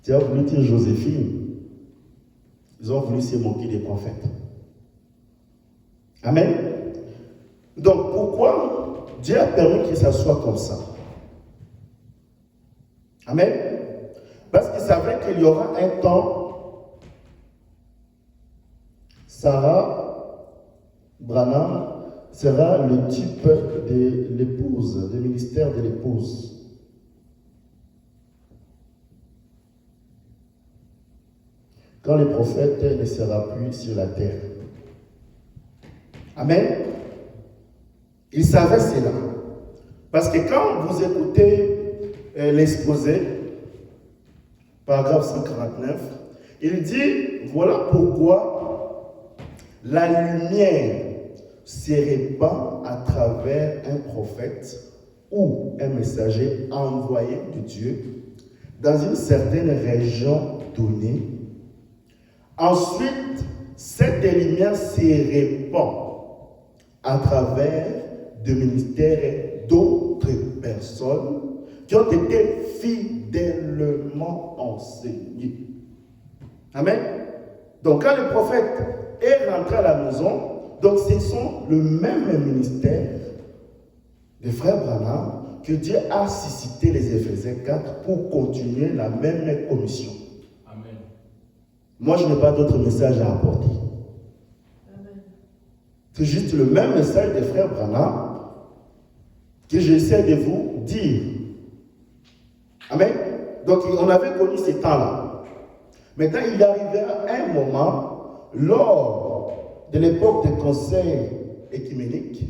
tu as voulu dire Joséphine. Ils ont voulu se moquer des prophètes. Amen. Donc pourquoi Dieu a permis que ça soit comme ça? Amen. Parce qu'il savait qu'il y aura un temps, Sarah Branham sera le type de l'épouse, du ministère de l'épouse. Quand le prophète ne sera plus sur la terre. Amen. Il savait cela. Parce que quand vous écoutez l'exposé, paragraphe 149, il dit, voilà pourquoi la lumière se répand à travers un prophète ou un messager envoyé de Dieu dans une certaine région donnée. Ensuite, cette lumière se répand à travers des ministères d'autres personnes qui ont été fidèlement enseignées. Amen. Donc, quand le prophète est rentré à la maison, donc ce sont le même ministère des frères Branham que Dieu a suscité les Éphésiens 4 pour continuer la même commission. Amen. Moi, je n'ai pas d'autre message à apporter. Amen. C'est juste le même message des frères Branham que j'essaie de vous dire. Amen. Donc, on avait connu ces temps-là. Maintenant, il arrivera un moment, lors de l'époque des conseils écuméniques,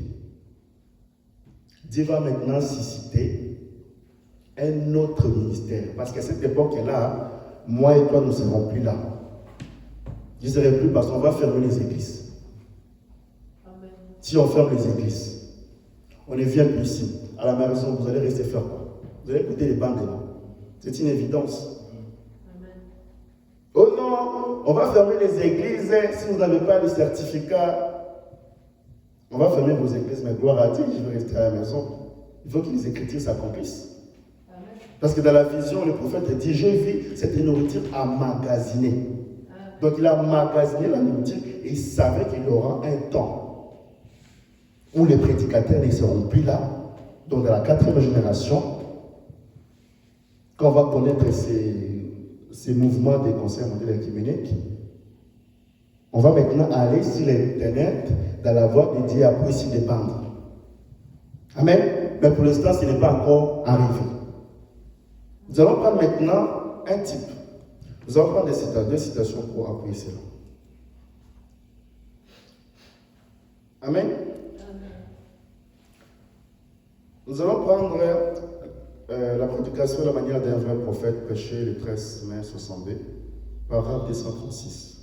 Dieu va maintenant susciter un autre ministère. Parce qu'à cette époque-là, moi et toi, nous ne serons plus là. Je ne serai plus parce qu'on va fermer les églises. Amen. Si on ferme les églises, on ne vient plus ici. À la maison, vous allez rester faire quoi? Vous allez écouter les bandes là. C'est une évidence. Amen. Oh non, on va fermer les églises si vous n'avez pas le certificat. On va fermer vos églises, mais gloire à Dieu, je vais rester à la maison. Il faut que les Écritures s'accomplissent. Parce que dans la vision, le prophète dit, j'ai vu cette nourriture emmagasinée. Donc il a emmagasiné la nourriture et il savait qu'il y aura un temps où les prédicateurs ne seront plus là. Donc dans la 4e génération, quand on va connaître ces mouvements des conseils mondiaux écuméniques, on va maintenant aller sur l'internet dans la voie dédiée à pour s'y dépendre. Amen. Mais pour l'instant, ce n'est pas encore arrivé. Nous allons prendre maintenant un type. Nous allons prendre deux citations pour appuyer cela. Amen. Nous allons prendre la prédication de la manière d'un vrai prophète prêché le 13 mai 62, paragraphe 236.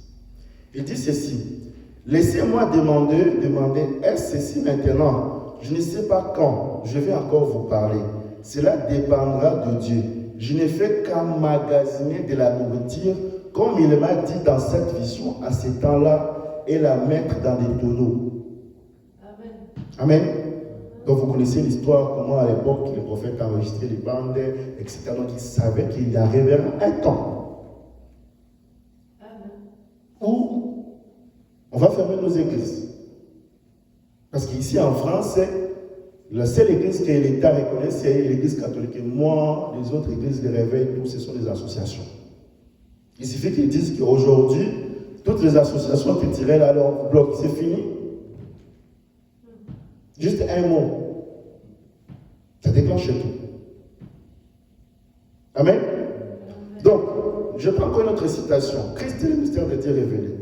Il dit ceci: laissez-moi demander, est-ce ceci maintenant? Je ne sais pas quand, je vais encore vous parler. Cela dépendra de Dieu. Je n'ai fait qu'emmagasiner de la nourriture, comme il m'a dit dans cette vision, à ce temps-là, et la mettre dans des tonneaux. Amen. Amen. Donc vous connaissez l'histoire, comment à l'époque les prophètes enregistraient les bandes, etc. Donc ils savaient qu'il arriverait un temps où on va fermer nos églises. Parce qu'ici en France, la seule église que l'État reconnaît, c'est l'église catholique. Et moi, les autres églises de réveil, tout, ce sont des associations. Il suffit qu'ils disent qu'aujourd'hui, toutes les associations culturelles à leur bloc, c'est fini. Juste un mot. Ça déclenche tout. Amen. Donc, je prends encore une autre citation. Christ est le mystère de Dieu révélé.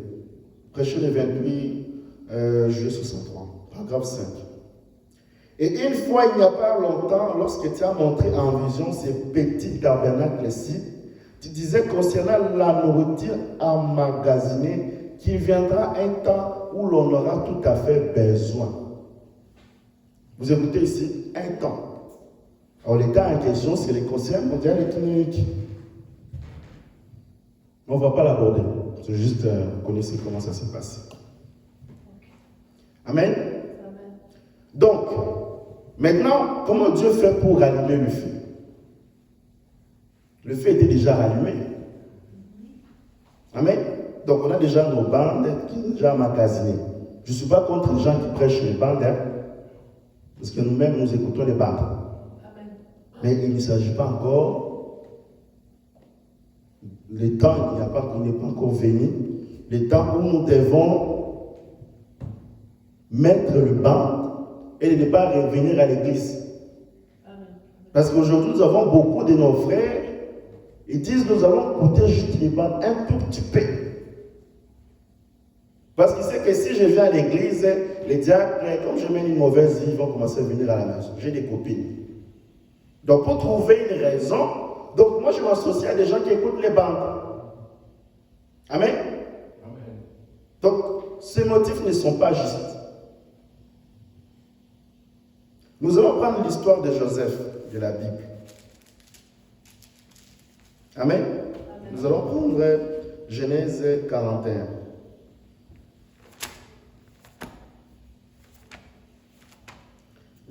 Prêché le 28 juillet 63, paragraphe 5. Et une fois, il n'y a pas longtemps, lorsque tu as montré en vision ces petits tabernacles-ci, tu disais concernant la nourriture emmagasinée qu'il viendra un temps où l'on aura tout à fait besoin. Vous écoutez ici, un temps. Alors l'état en question, c'est les conseils mondiaux économiques. On ne va pas l'aborder. C'est juste, vous connaissez comment ça s'est passé. Amen. Donc, maintenant, comment Dieu fait pour rallumer le feu? Le feu était déjà rallumé. Amen. Donc, on a déjà nos bandes qui sont déjà emmagasinées. Je ne suis pas contre les gens qui prêchent les bandes, hein, parce que nous-mêmes, nous écoutons les bandes. Amen. Mais il ne s'agit pas encore. Le temps, il n'est pas encore venu. Le temps où nous devons mettre le banc et ne pas revenir à l'église. Parce qu'aujourd'hui, nous avons beaucoup de nos frères, ils disent nous allons coûter juste les bandes un tout petit peu. Parce qu'ils savent que si je viens à l'église, les diacres, comme je mène une mauvaise vie, ils vont commencer à venir à la maison. J'ai des copines. Donc, pour trouver une raison, donc moi je m'associe à des gens qui écoutent les bandes. Amen. Amen. Donc, ces motifs ne sont pas justes. Nous allons prendre l'histoire de Joseph de la Bible. Amen. Amen. Nous allons prendre Genèse 41.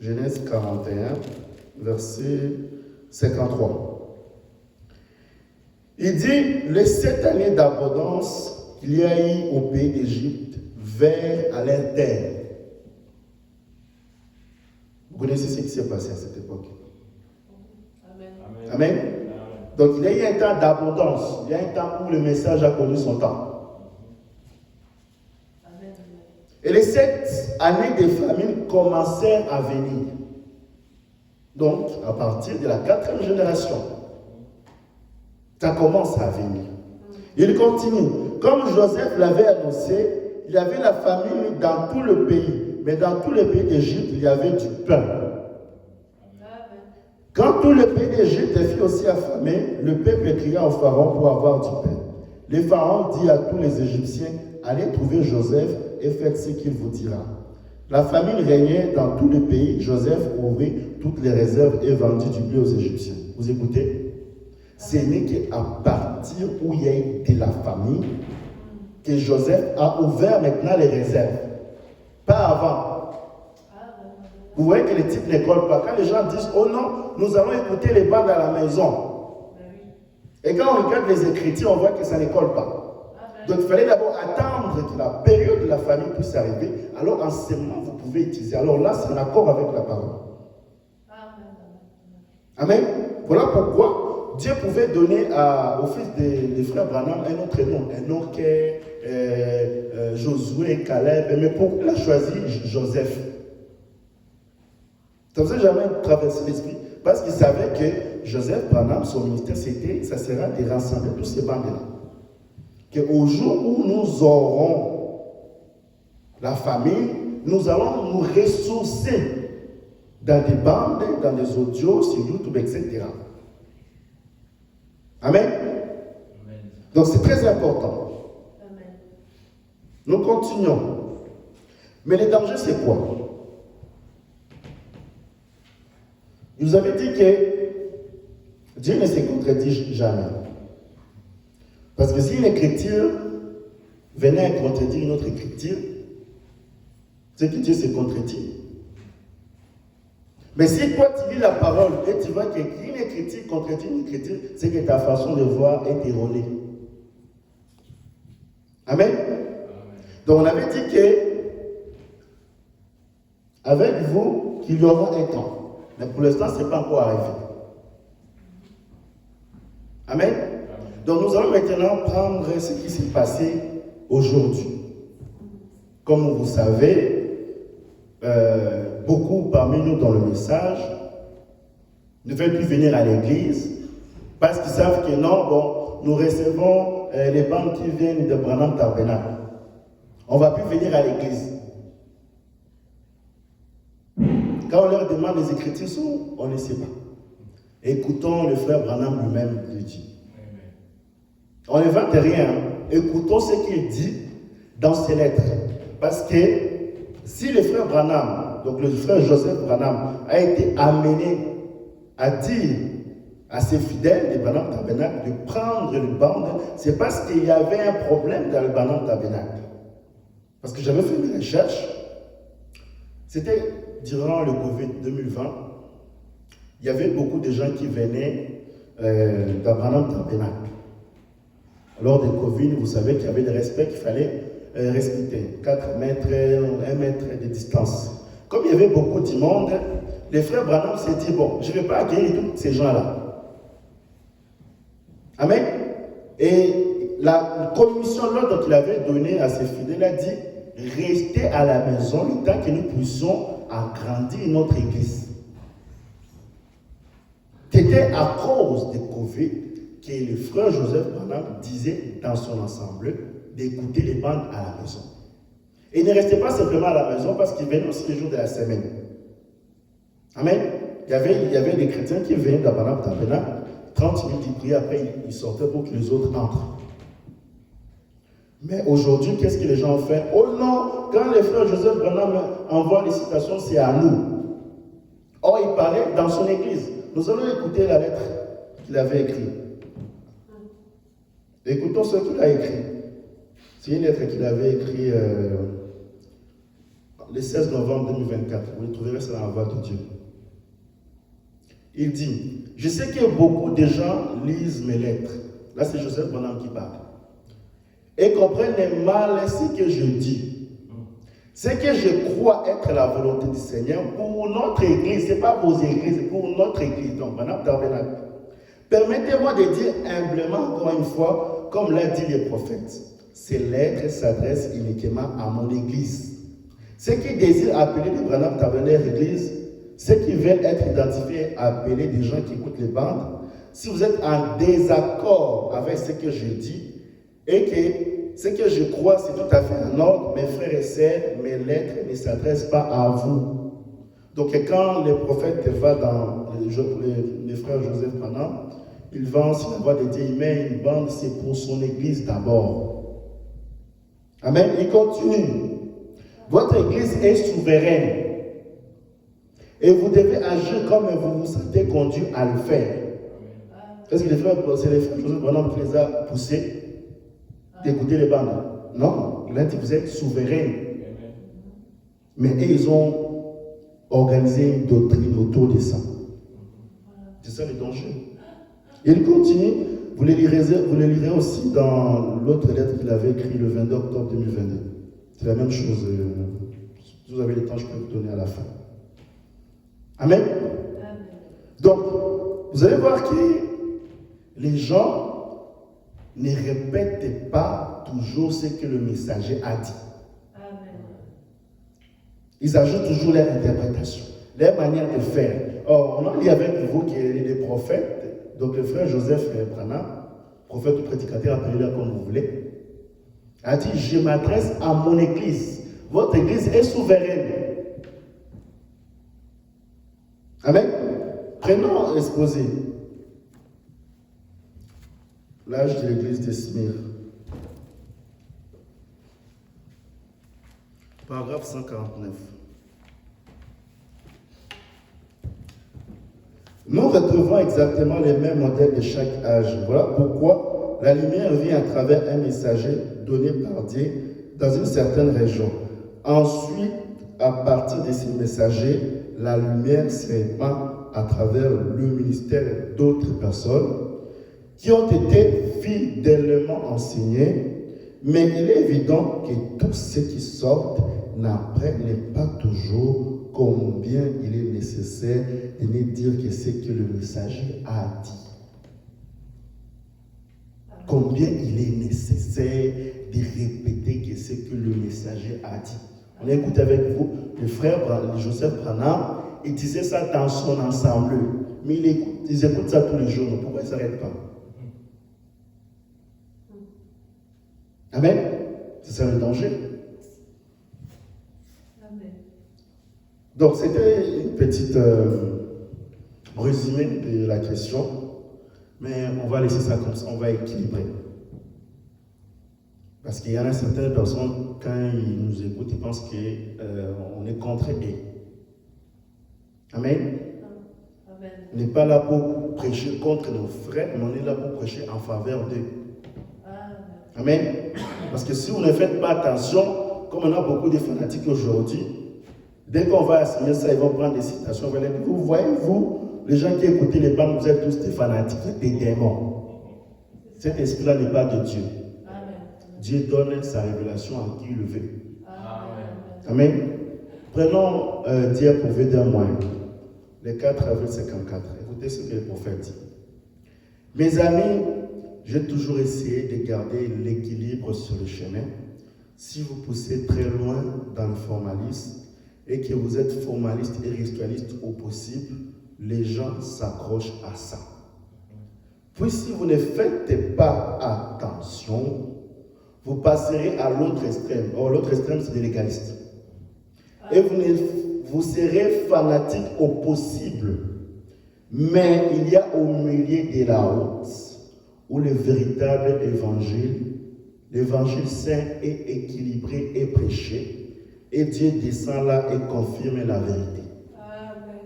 Genèse 41, verset 53. Il dit, les 7 années d'abondance qu'il y a eu au pays d'Égypte vers à leur terre. Vous connaissez ce qui s'est passé à cette époque. Amen. Amen. Amen. Amen. Donc il y a eu un temps d'abondance. Il y a un temps où le message a connu son temps. Amen. Et les 7 années de famine commencèrent à venir. Donc, à partir de la 4e génération, ça commence à venir. Il continue. Comme Joseph l'avait annoncé, il y avait la famine dans tout le pays. Mais dans tout le pays d'Égypte, il y avait du pain. Quand tout le pays d'Égypte fut aussi affamé, le peuple cria au pharaon pour avoir du pain. Le pharaon dit à tous les Égyptiens, allez trouver Joseph et faites ce qu'il vous dira. La famine régnait dans tout le pays. Joseph ouvrit toutes les réserves et vendit du blé aux Égyptiens. Vous écoutez? Ce n'est qu'à partir où il y a eu de la famille que Joseph a ouvert maintenant les réserves. Pas avant. Vous voyez que les types n'écolent pas. Quand les gens disent, oh non, nous allons écouter les bandes à la maison. Et quand on regarde les Écritures, on voit que ça n'école pas. Donc il fallait d'abord attendre que la période de la famille puisse arriver. Alors en ce moment, vous pouvez utiliser. Alors là, c'est en accord avec la parole. Amen. Voilà pourquoi Dieu pouvait donner au fils des frères Branham un autre nom. Un nom qu'est Josué, Caleb. Mais pourquoi il a choisi Joseph? Ça ne vous a jamais traversé l'esprit? Parce qu'il savait que Joseph Branham, son ministère, ça sera de rassembler tous ces bandes-là. Qu'au jour où nous aurons la famille, nous allons nous ressourcer dans des bandes, dans des audios, sur YouTube, etc. Amen. Amen. Donc c'est très important. Amen. Nous continuons. Mais le danger, c'est quoi? Il nous avait dit que Dieu ne se contredit jamais. Parce que si une écriture venait à contredire une autre écriture, c'est que Dieu se contredit. Mais si toi tu lis la parole et tu vois qu'une écriture contredit une écriture, c'est que ta façon de voir est erronée. Amen. Donc on avait dit que avec vous, qu'il y aura un temps. Mais pour l'instant, ce n'est pas encore arrivé. Amen. Donc nous allons maintenant prendre ce qui s'est passé aujourd'hui. Comme vous savez, beaucoup parmi nous dans le message ne veulent plus venir à l'église parce qu'ils savent que non, bon, nous recevons les bandes qui viennent de Branham Tabernacle. On ne va plus venir à l'église. Quand on leur demande les écritures, on ne sait pas. Écoutons le frère Branham lui-même le dit. On n'invente rien. Écoutons ce qu'il dit dans ses lettres. Parce que si le frère Branham, donc le frère Joseph Branham, a été amené à dire à ses fidèles de Branham Tabernacle de prendre le bande, c'est parce qu'il y avait un problème dans le Branham Tabernacle. Parce que j'avais fait une recherche. C'était durant le Covid 2020. Il y avait beaucoup de gens qui venaient dans Branham Tabernacle. Lors du Covid, vous savez qu'il y avait des respects qu'il fallait respecter. 4 mètres, 1 mètre de distance. Comme il y avait beaucoup de monde, les frères Branham s'est dit, bon, je ne vais pas accueillir tous ces gens-là. Amen. Et la commission, l'ordre qu'il avait donné à ses fidèles, a dit, restez à la maison le temps que nous puissions agrandir notre église. C'était à cause du Covid que le frère Joseph Branham disait dans son ensemble d'écouter les bandes à la maison. Et il ne restait pas simplement à la maison parce qu'il venait aussi les jours de la semaine. Amen. Il y avait des chrétiens qui venaient dans Branham Tabernacle, 30 minutes ils priaient, après ils sortaient pour que les autres entrent. Mais aujourd'hui, qu'est-ce que les gens ont fait? Oh non, quand le frère Joseph Branham envoie les citations, c'est à nous. Or, il parlait dans son église. Nous allons écouter la lettre qu'il avait écrite. Écoutons ce qu'il a écrit. C'est une lettre qu'il avait écrite le 16 novembre 2024. Vous trouverez ça dans la voix de Dieu. Il dit, je sais que beaucoup de gens lisent mes lettres. Là, c'est Joseph Branham qui parle. Et comprennent mal ce que je dis. Ce que je crois être la volonté du Seigneur pour notre église, ce n'est pas vos églises, c'est pour notre église. Donc, Branham Tabernacle. Permettez-moi de dire humblement, encore une fois, comme l'a dit les prophètes, ces lettres s'adressent uniquement à mon église. Ceux qui désirent appeler les Branham Tabernacle église, ceux qui veulent être identifiés, appeler des gens qui écoutent les bandes, si vous êtes en désaccord avec ce que je dis, et que ce que je crois, c'est tout à fait en ordre, mes frères et sœurs, mes lettres ne s'adressent pas à vous. Donc quand le prophète va dans les frères Joseph Branham, il va sur la voie de Dieu, il met une bande, c'est pour son église d'abord. Amen. Il continue. Votre église est souveraine. Et vous devez agir comme vous vous sentez conduit à le faire. Est-ce que c'est les frères Joseph Branham qui les a poussés d'écouter les bandes? Non, il a dit vous êtes souverains. Mais eux, ils ont organisé une doctrine autour de ça. C'est ça le danger. Et il continue, vous le lirez aussi dans l'autre lettre qu'il avait écrite le 22 octobre 2022. C'est la même chose. Si vous avez le temps, je peux vous donner à la fin. Amen. Donc, vous allez voir que les gens ne répètent pas toujours ce que le messager a dit. Ils ajoutent toujours leur interprétation, leur manière de faire. Or, on a dit avec vous qu'il y a des prophètes, donc le frère Joseph Branham, prophète ou prédicateur, appelez-le comme vous voulez, a dit, je m'adresse à mon église. Votre église est souveraine. Amen. Prenons exposé l'âge de l'église de Smyrne. Paragraphe 149. Nous retrouvons exactement les mêmes modèles de chaque âge. Voilà pourquoi la lumière vient à travers un messager donné par Dieu dans une certaine région. Ensuite, à partir de ces messagers, la lumière se répand à travers le ministère d'autres personnes qui ont été fidèlement enseignées, mais il est évident que tous ceux qui sortent n'apprennent pas toujours combien il est nécessaire de ne dire que ce que le messager a dit. Combien il est nécessaire de répéter que ce que le messager a dit. On écoute avec vous, le frère Joseph Branham, il disait ça dans son ensemble. Mais ils écoutent ça tous les jours. Pourquoi ils ne s'arrêtent pas? Amen. C'est ça le danger. Amen. Donc, c'était une petite résumé de la question. Mais on va laisser ça comme ça, on va équilibrer. Parce qu'il y en a certaines personnes, quand ils nous écoutent, ils pensent qu'on est contre eux. Amen. Amen. On n'est pas là pour prêcher contre nos frères, mais on est là pour prêcher en faveur d'eux. Amen. Parce que si vous ne faites pas attention, comme on a beaucoup de fanatiques aujourd'hui, dès qu'on va assigner ça, ils vont prendre des citations. Ils vont dire, vous voyez, vous, les gens qui écoutent les bandes, vous êtes tous des fanatiques, des démons. Cet esprit-là n'est pas de Dieu. Amen. Dieu donne sa révélation à qui il le veut. Amen. Amen. Prenons diapositive d'un mois, le 4 avril 54. Écoutez ce que le prophète dit. Mes amis, j'ai toujours essayé de garder l'équilibre sur le chemin. Si vous poussez très loin dans le formalisme et que vous êtes formaliste et ritualiste au possible, les gens s'accrochent à ça. Puis si vous ne faites pas attention, vous passerez à l'autre extrême. Or, l'autre extrême, c'est de l'égaliste. Et vous serez fanatique au possible. Mais il y a au milieu de la route où le véritable évangile, l'évangile saint est équilibré et prêché, et Dieu descend là et confirme la vérité. Amen.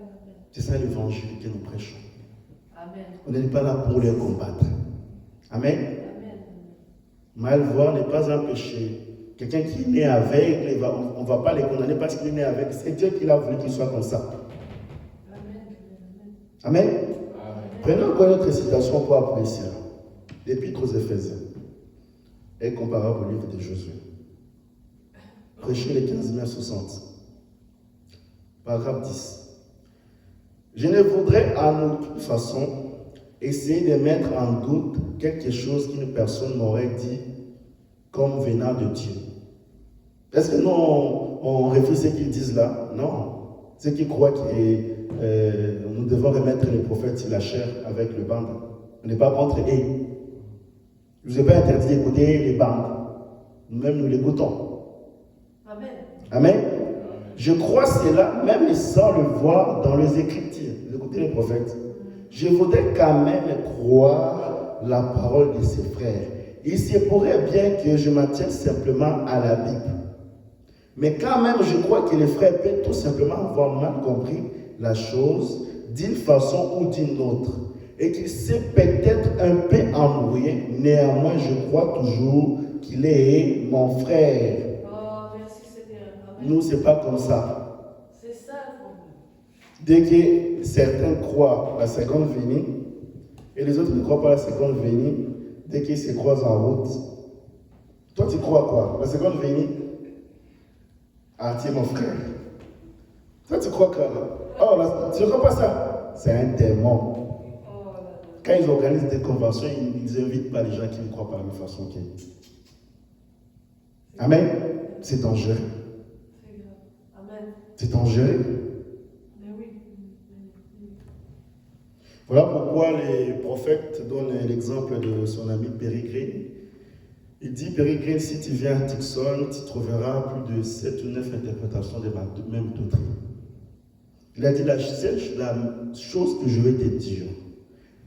C'est ça l'évangile que nous prêchons. Amen. On n'est pas là pour les combattre. Amen. Amen. Mal voir n'est pas un péché. Quelqu'un qui est né avec, on ne va pas les condamner parce qu'il est né avec. C'est Dieu qui l'a voulu qu'il soit comme ça. Amen. Amen. Prenons encore une autre citation pour apprécier. L'Épître aux Éphésiens est comparable au livre de Josué. Prêchez les 1560. Paragraphe 10. Je ne voudrais en aucune façon essayer de mettre en doute quelque chose qu'une personne m'aurait dit comme venant de Dieu. Est-ce que nous, on refuse ce qu'ils disent là? Non. Ceux qui croient que nous devons remettre les prophètes sur la chair avec le bande. On n'est pas contre eux. Je ne vous ai pas interdit d'écouter les bandes. Nous-mêmes, nous l'écoutons. Amen. Amen. Je crois cela, même sans le voir dans les Écritures. Vous écoutez les prophètes. Je voudrais quand même croire la parole de ses frères. Il se pourrait bien que je m'attienne simplement à la Bible. Mais quand même, je crois que les frères peuvent tout simplement avoir mal compris la chose d'une façon ou d'une autre. et qu'il s'est peut-être un peu embrouillé. Néanmoins, je crois toujours qu'il est mon frère. Oh, merci Seigneur. Amen. Nous, c'est pas comme ça. C'est ça le problème. Dès que certains croient la seconde venue et les autres ne croient pas la seconde venue, dès qu'ils se croisent en route, toi tu crois quoi? La seconde venue? Ah, tu es mon frère. Toi tu crois quoi? Oh, tu ne crois pas ça? C'est un démon. Oh là là. Quand ils organisent des conventions, ils n'invitent pas les gens qui ne croient pas de la même façon qu'eux. Amen. C'est dangereux. C'est grave. Amen. C'est dangereux. Mais oui. Voilà pourquoi les prophètes donnent l'exemple de son ami Pérégrine. Il dit, Pérégrine, si tu viens à Tucson, tu trouveras plus de 7 ou 9 interprétations de ma même doctrine. Il a dit, la chose que je vais te dire,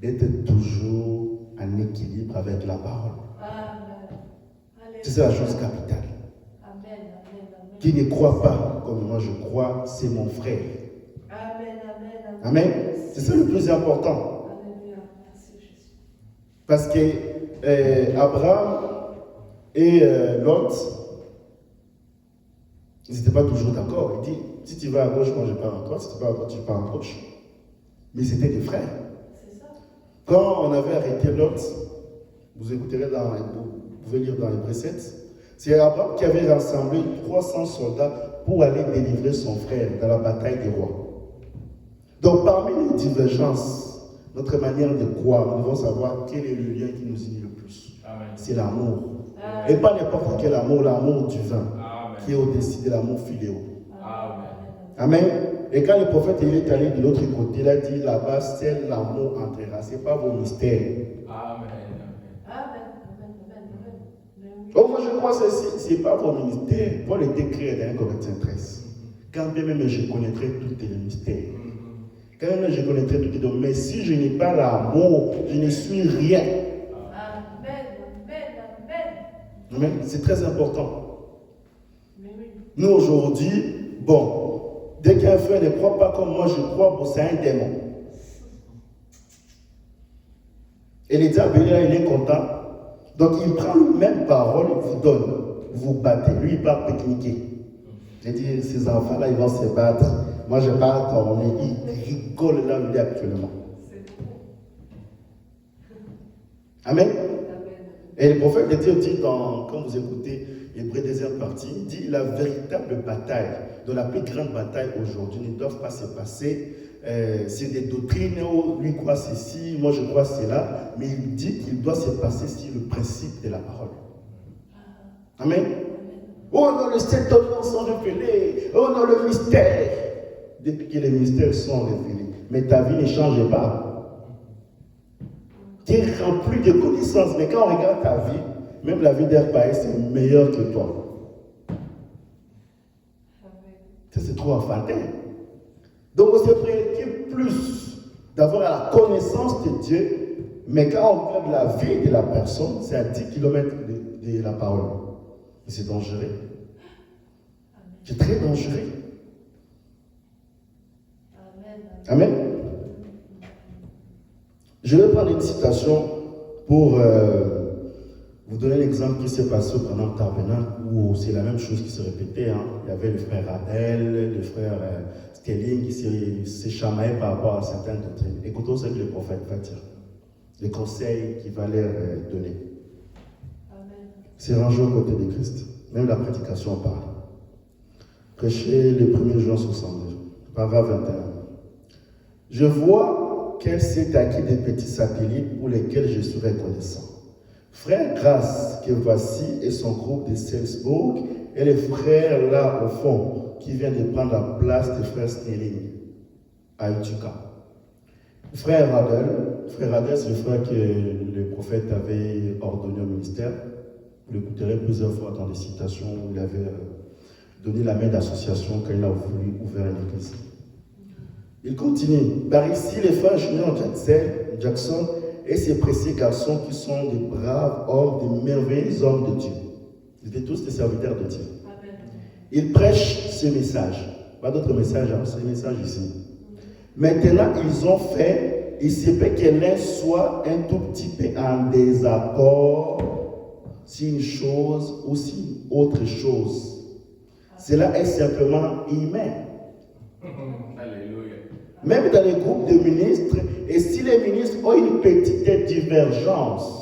d'être toujours en équilibre avec la parole. Amen. C'est la chose capitale. Amen. Amen. Amen. Qui ne croit pas comme moi je crois, c'est mon frère. Amen. Amen. Amen. C'est ça le plus important. Alléluia. Merci Jésus. Parce que Abraham et Lot, ils n'étaient pas toujours d'accord. Il dit, si tu vas à gauche, moi je pars à droite. Si tu vas à droite, tu pars à gauche. Mais c'était des frères. C'est ça. Quand on avait arrêté Lot, vous écouterez vous pouvez lire dans Hébreux 7, c'est Abraham qui avait rassemblé 300 soldats pour aller délivrer son frère dans la bataille des rois. Donc parmi les divergences, notre manière de croire, nous devons savoir quel est le lien qui nous unit le plus. Amen. C'est l'amour. Amen. Et pas n'importe quel amour, l'amour divin, Amen. qui est au-dessus de l'amour filial. Amen. Amen. Et quand le prophète il est allé de l'autre côté, il a dit là-bas, seul l'amour entrera. Ce n'est pas vos mystères. Amen. Amen. Amen. Amen. Mais oui. Oh, moi je crois ceci, ce n'est pas vos mystères. Paul est écrit dans 1 Corinthiens 13. Quand bien même je connaîtrais tous les mystères. Quand même je connaîtrais tous les dons. Mais si je n'ai pas l'amour, je ne suis rien. Amen. Amen. Amen. C'est très important. Mais oui. Nous aujourd'hui, bon, dès qu'un frère ne croit pas comme moi je crois, bon, c'est un démon. Et le diable, il est content. Donc il prend la même parole, il vous donne. Vous battez. Lui, il part pique-niquer. J'ai dit, ces enfants-là, ils vont se battre. Moi, je pars tourner. Ils rigolent là où il est actuellement. C'est bon. Amen. Amen. Et le prophète de Dieu dit, quand vous écoutez Hébreux deuxième partie, il dit la véritable bataille, de la plus grande bataille aujourd'hui, ne doit pas se passer. C'est des doctrines où lui croit ceci, moi je crois cela, mais il dit qu'il doit se passer sur le principe de la parole. Amen. Oh non, les sept hommes sont révélés. Oh non, le mystère. Depuis que les mystères sont révélés, mais ta vie ne change pas. Tu es rempli de connaissances, mais quand on regarde ta vie, même la vie d'un païen, c'est meilleur que toi. Ça, c'est trop enfantin. Donc, on se préoccupe plus d'avoir la connaissance de Dieu, mais quand on regarde la vie de la personne, c'est à 10 km de la parole. Et c'est dangereux. C'est très dangereux. Amen. Je vais prendre une citation pour vous donner l'exemple qui s'est passé pendant le tabernacle où c'est la même chose qui se répétait. Hein. Il y avait le frère Adel, le frère Stelling qui se chamaillait par rapport à certaines doctrines. Écoutons ce que le prophète va dire. Les conseils qu'il va leur donner. C'est rangé aux côtés de Christ. Même la prédication en parle. Prêcher le 1er juin 62, paragraphe 21. Je vois qu'elle s'est acquis des petits satellites pour lesquels je suis reconnaissant. Frère Grace, que voici, et son groupe de Salzbourg, et les frères là au fond, qui viennent de prendre la place des frères Snelling à Utuka. Frère Adel, c'est le frère que le prophète avait ordonné au ministère. Vous l'écouterez plusieurs fois dans des citations où il avait donné la main d'association quand il a voulu ouvrir l'église. Il continue. Par ici, les frères Junior Jackson et ces précieux garçons qui sont des braves hommes, des merveilleux hommes de Dieu. Ils étaient tous des serviteurs de Dieu. Amen. Ils prêchent ce message. Pas d'autre message, hein, c'est le message ici. Maintenant, ils ont fait il se peut que l'un soit un tout petit peu en désaccord sur une chose ou sur autre chose. Cela est simplement humain. Alléluia. Même dans les groupes de ministres, et si les ministres ont une petite divergence,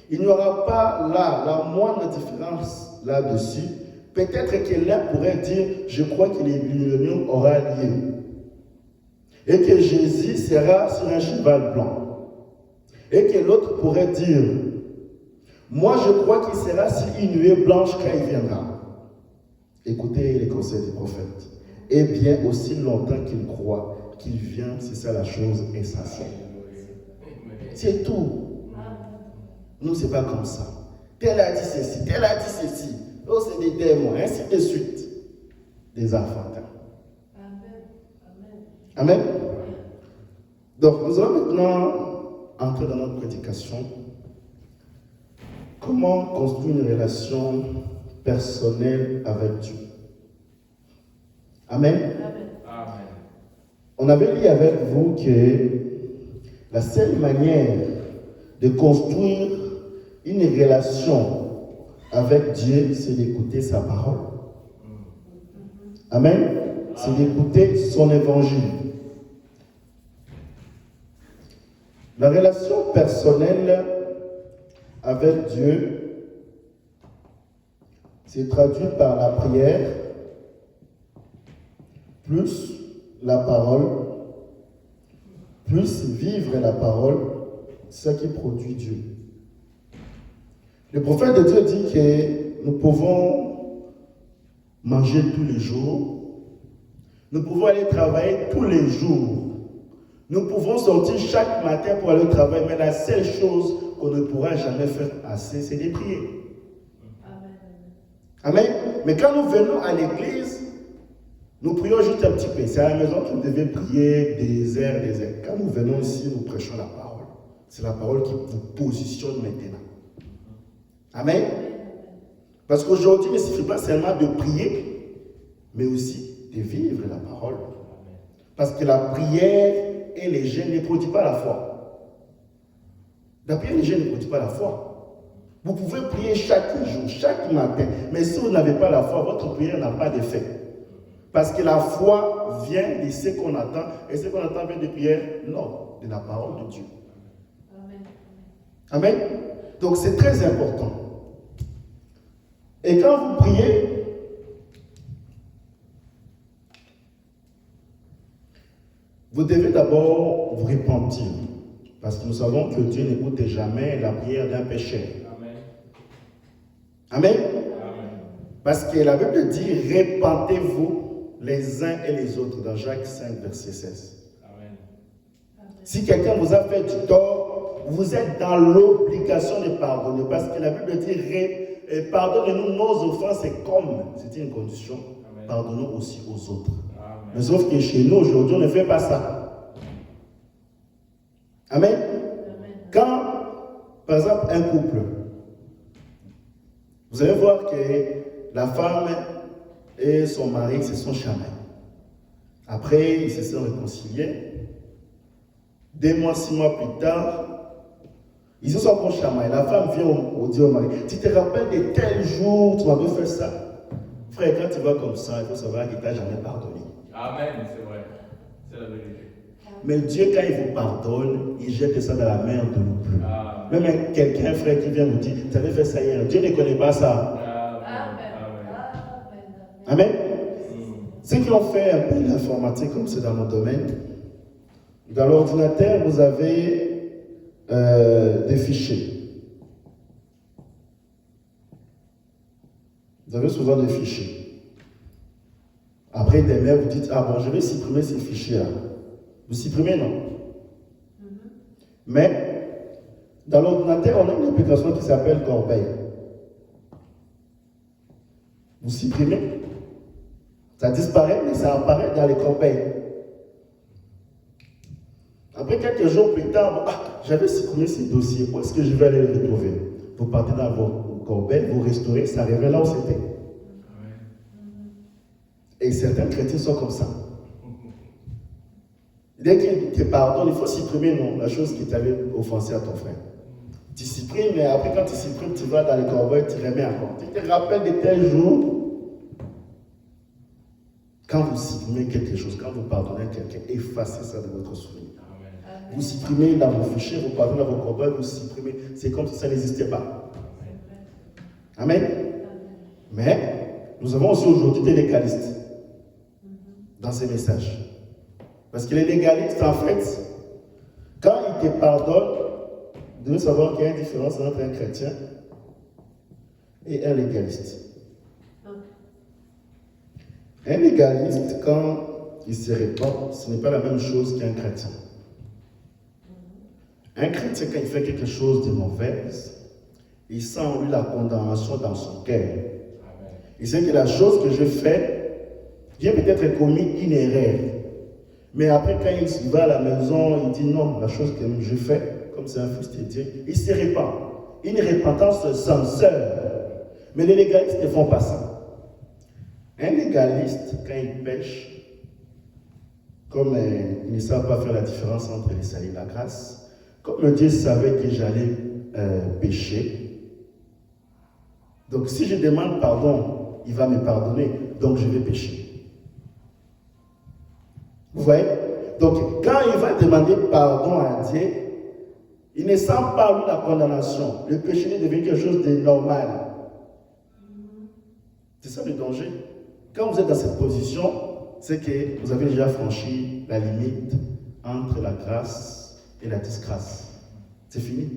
il n'y aura pas là la moindre différence là-dessus. Peut-être que l'un pourrait dire, je crois que l'union aura lieu. Et que Jésus sera sur un cheval blanc. Et que l'autre pourrait dire, moi je crois qu'il sera sur une nuée blanche quand il viendra. Écoutez les conseils du prophète. Et bien aussi longtemps qu'il croit qu'il vient, c'est ça la chose essentielle. C'est tout. Nous, c'est pas comme ça. Tel a dit ceci, tel a dit ceci. Oh, c'est des démons, ainsi de suite. Des enfantins. Amen. Donc, nous allons maintenant entrer dans notre prédication. Comment construire une relation personnelle avec Dieu? Amen. Amen. On avait dit avec vous que la seule manière de construire une relation avec Dieu, c'est d'écouter sa parole. Amen. C'est d'écouter son évangile. La relation personnelle avec Dieu se traduit par la prière, plus la parole, plus vivre la parole, ce qui produit Dieu. Le prophète de Dieu dit que nous pouvons manger tous les jours, nous pouvons aller travailler tous les jours, nous pouvons sortir chaque matin pour aller au travail, mais la seule chose qu'on ne pourra jamais faire assez, c'est de prier. Amen. Mais quand nous venons à l'église, nous prions juste un petit peu. C'est à la maison que vous devez prier des heures. Quand nous venons ici, nous prêchons la parole. C'est la parole qui vous positionne maintenant. Amen. Parce qu'aujourd'hui, il ne suffit pas seulement de prier, mais aussi de vivre la parole. Parce que la prière et les jeûnes ne produisent pas la foi. La prière et les jeûnes ne produisent pas la foi. Vous pouvez prier chaque jour, chaque matin, mais si vous n'avez pas la foi, votre prière n'a pas d'effet. Parce que la foi vient de ce qu'on attend, et ce qu'on attend vient de prière? Non, de la parole de Dieu. Amen. Amen. Donc c'est très important. Et quand vous priez, vous devez d'abord vous repentir. Parce que nous savons que Dieu n'écoute jamais la prière d'un pécheur. Amen. Amen. Parce que la Bible dit, repentez-vous les uns et les autres, dans Jacques 5, verset 16. Amen. Si quelqu'un vous a fait du tort, vous êtes dans l'obligation de pardonner. Parce que la Bible dit, pardonnez-nous nos offenses, et comme c'est une condition, amen, pardonnons aussi aux autres. Amen. Mais sauf que chez nous, aujourd'hui, on ne fait pas ça. Amen. Amen. Quand, par exemple, un couple, vous allez voir que la femme et son mari se sont chamaillés. Après, ils se sont réconciliés. 2 mois, 6 mois plus tard, ils se sont encore chamaillés. La femme vient dire au mari, tu te rappelles de tel jour, tu m'avais fait ça? Frère, quand tu vas comme ça, il faut savoir qu'il ne t'a jamais pardonné. Amen, c'est vrai. C'est la vérité. Mais Dieu, quand il vous pardonne, il jette ça dans la mer de l'oubli. Même quelqu'un, frère, qui vient vous dire, tu avais fait ça hier, Dieu ne connaît pas ça. Amen. Ceux qui ont fait un peu d'informatique, comme c'est dans mon domaine, dans l'ordinateur, vous avez des fichiers. Vous avez souvent des fichiers. Après, demain, vous dites, ah bon, je vais supprimer ces fichiers-là. Vous supprimez, non? Mais, dans l'ordinateur, on a une application qui s'appelle Corbeille. Vous supprimez. Ça disparaît, mais ça apparaît dans les corbeilles. Après quelques jours plus tard, j'avais supprimé ces dossiers. Où est-ce que je vais aller les retrouver? Vous partez dans vos corbeilles, vous restaurez, ça révèle là où c'était. Et certains chrétiens sont comme ça. Dès qu'il te pardonne, il faut supprimer la chose qui t'avait offensé à ton frère. Tu supprimes, mais après quand tu supprimes, tu vas dans les corbeilles, tu remets encore. Tu te rappelles de tel jour. Quand vous supprimez quelque chose, quand vous pardonnez quelqu'un, effacez ça de votre souvenir. Amen. Vous supprimez dans vos fichiers, vous pardonnez dans vos corbeilles, vous supprimez. C'est comme si ça n'existait pas. Amen. Amen. Mais nous avons aussi aujourd'hui des légalistes dans ces messages. Parce que les légalistes, en fait, quand ils te pardonnent, vous devez savoir qu'il y a une différence entre un chrétien et un légaliste. Un légaliste, quand il se répand, ce n'est pas la même chose qu'un chrétien. Un chrétien, quand il fait quelque chose de mauvais, il sent en lui la condamnation dans son cœur. Il sait que la chose que je fais, j'ai peut-être commis une erreur. Mais après, quand il va à la maison, il dit non, la chose que je fais, comme c'est un fils de Dieu, il se répand. Une repentance sincère. Mais les légalistes ne font pas ça. Un légaliste, quand il pêche, comme il ne savent pas faire la différence entre les salut et la grâce, comme Dieu savait que j'allais pécher, donc si je demande pardon, il va me pardonner, donc je vais pécher. Vous voyez? Donc quand il va demander pardon à Dieu, il ne sent pas lui la condamnation. Le péché devient quelque chose de normal. C'est ça le danger. Quand vous êtes dans cette position, c'est que vous avez déjà franchi la limite entre la grâce et la disgrâce. C'est fini.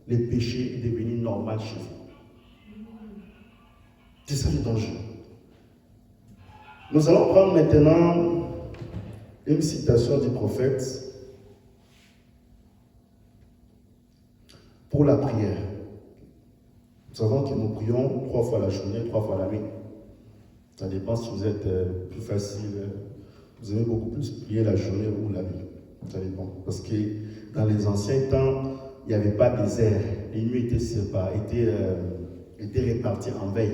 Le péché est devenu normal chez vous. C'est ça le danger. Nous allons prendre maintenant une citation du prophète pour la prière. Nous savons que nous prions 3 fois la journée, 3 fois la nuit. Ça dépend si vous êtes plus facile, vous aimez beaucoup plus prier la journée ou la nuit. Ça dépend. Parce que dans les anciens temps, il n'y avait pas de désert. Les nuits étaient réparties en veille.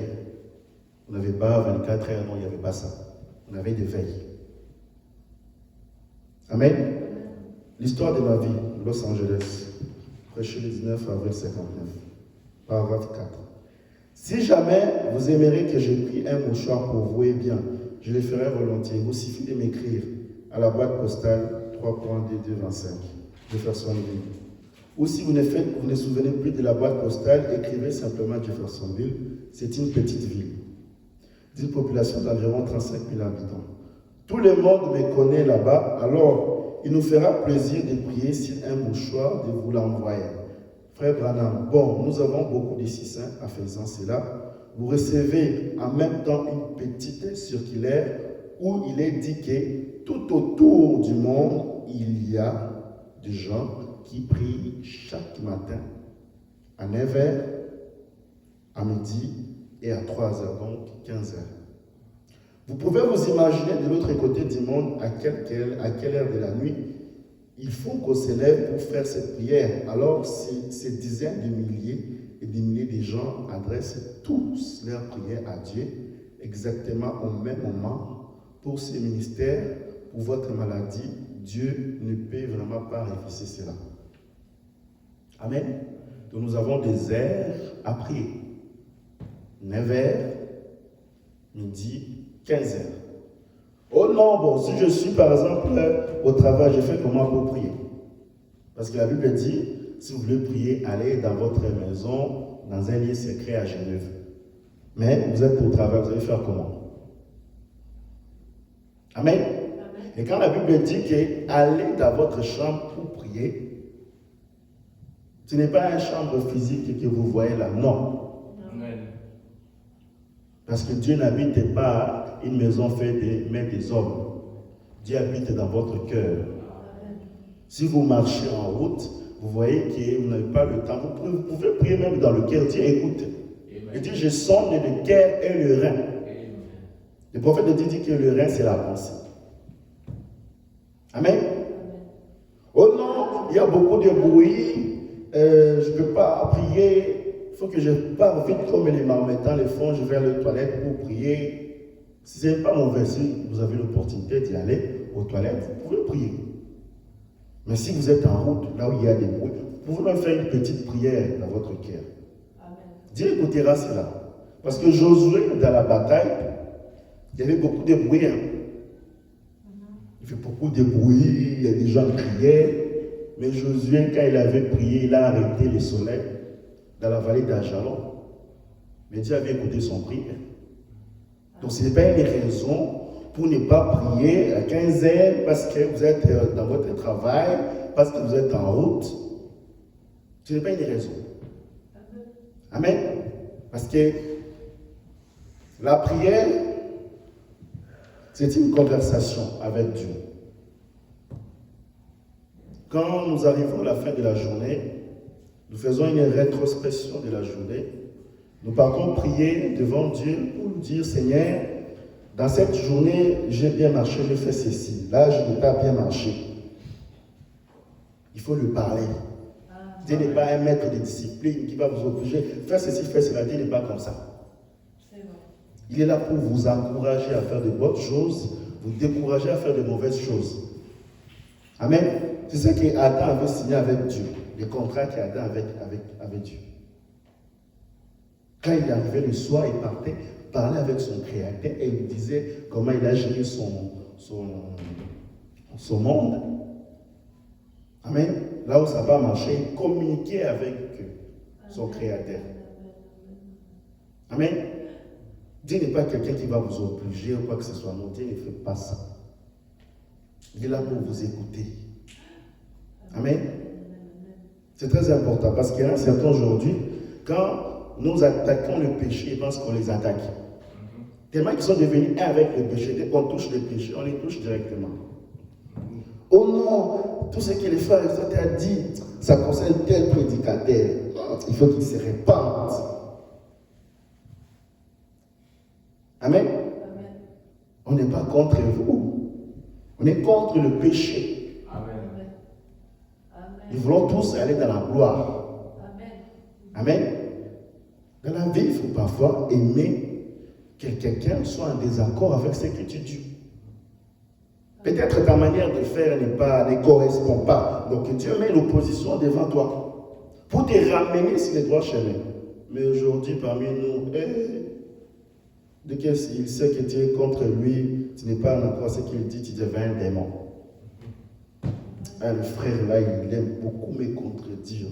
On n'avait pas 24 heures, non, il n'y avait pas ça. On avait des veilles. Amen. L'histoire de ma vie, Los Angeles, prêché le 19 avril 59, paragraphe 4. Si jamais vous aimeriez que je prie un mouchoir pour vous, eh bien, je le ferai volontiers. Il vous suffit de m'écrire à la boîte postale 3.2225, Jeffersonville. Ou si vous ne souvenez plus de la boîte postale, écrivez simplement Jeffersonville. C'est une petite ville d'une population d'environ 35 000 habitants. Tout le monde me connaît là-bas, alors il nous fera plaisir de prier sur un mouchoir, de vous l'envoyer. Frère Branham, bon, nous avons beaucoup de saints en faisant cela. Vous recevez en même temps une petite circulaire où il est dit que tout autour du monde, il y a des gens qui prient chaque matin à 9h, à midi et à 3h, donc 15h. Vous pouvez vous imaginer de l'autre côté du monde à quelle heure de la nuit il faut qu'on se lève pour faire cette prière. Alors, ces dizaines de milliers et des milliers de gens adressent tous leurs prières à Dieu exactement au même moment pour ce ministère, pour votre maladie. Dieu ne peut vraiment pas refuser cela. Amen. Donc, nous avons des heures à prier. 9h, midi, 15h. Oh non, bon, si je suis par exemple au travail, je fais comment pour prier? Parce que la Bible dit, si vous voulez prier, allez dans votre maison, dans un lieu secret à Genève. Mais vous êtes au travail, vous allez faire comment? Amen. Amen. Et quand la Bible dit que allez dans votre chambre pour prier, ce n'est pas une chambre physique que vous voyez là, non. Amen. Parce que Dieu n'habite pas une maison faite des mains des hommes. Dieu habite dans votre cœur. Si vous marchez en route, vous voyez que vous n'avez pas le temps. Vous pouvez prier même dans le cœur. Dieu écoute. Il dit, je sonde le cœur et le rein. Le prophète de Dieu dit que le rein, c'est la pensée. Amen. Oh non, il y a beaucoup de bruit. Je ne peux pas prier. Il faut que je parte vite comme les marmettans le font. Je vais à la toilette pour prier. Si ce n'est pas mon verset, vous avez l'opportunité d'y aller aux toilettes. Vous pouvez prier. Mais si vous êtes en route, là où il y a des bruits, vous pouvez même faire une petite prière dans votre cœur. Dieu écoutera cela. Parce que Josué, dans la bataille, il y avait beaucoup de bruit. Il fait beaucoup de bruit, il y a des gens qui criaient. Mais Josué, quand il avait prié, il a arrêté le soleil dans la vallée d'Ajalon. Mais Dieu avait écouté son prière. Donc ce n'est pas une raison pour ne pas prier à 15 heures parce que vous êtes dans votre travail, parce que vous êtes en route. Ce n'est pas une raison. Amen. Parce que la prière, c'est une conversation avec Dieu. Quand nous arrivons à la fin de la journée, nous faisons une rétrospection de la journée. Nous partons prier devant Dieu pour nous dire, Seigneur, dans cette journée, j'ai bien marché, j'ai fait ceci. Là, je n'ai pas bien marché. Il faut lui parler. Dieu n'est pas un maître de discipline qui va vous obliger. Fais ceci, fais cela. Dieu n'est pas comme ça. Il est là pour vous encourager à faire de bonnes choses, vous décourager à faire de mauvaises choses. Amen. C'est ça qu'Adam avait signé avec Dieu. Le contrat qu'Adam avait avec Dieu. Quand il arrivait le soir, il partait parler avec son Créateur et il lui disait comment il a géré son monde. Amen. Là où ça va marcher, il communiquait avec son Créateur. Amen. Dieu n'est pas quelqu'un qui va vous obliger ou quoi que ce soit. Non, Dieu ne fait pas ça. Il est là pour vous écouter. Amen. C'est très important parce qu'il y en a certains aujourd'hui, quand nous attaquons le péché, ils pensent qu'on les attaque. Tellement qu'ils sont devenus un avec le péché. Dès qu'on touche le péché, on les touche directement. Oh non, tout ce que les frères ont dit, ça concerne tel prédicateur. Il faut qu'il se répande. Amen. Amen. On n'est pas contre vous. On est contre le péché. Amen. Nous voulons tous aller dans la gloire. Amen. Amen. Dans la vie, il faut parfois aimer que quelqu'un soit en désaccord avec ce que tu dis. Peut-être ta manière de faire ne correspond pas. Donc Dieu met l'opposition devant toi pour te ramener sur le droit chemin. Mais aujourd'hui, parmi nous, dès qu'il sait que tu es contre lui, tu n'es pas en accord avec ce qu'il dit, tu deviens un démon. Le frère là, il aime beaucoup me contredire.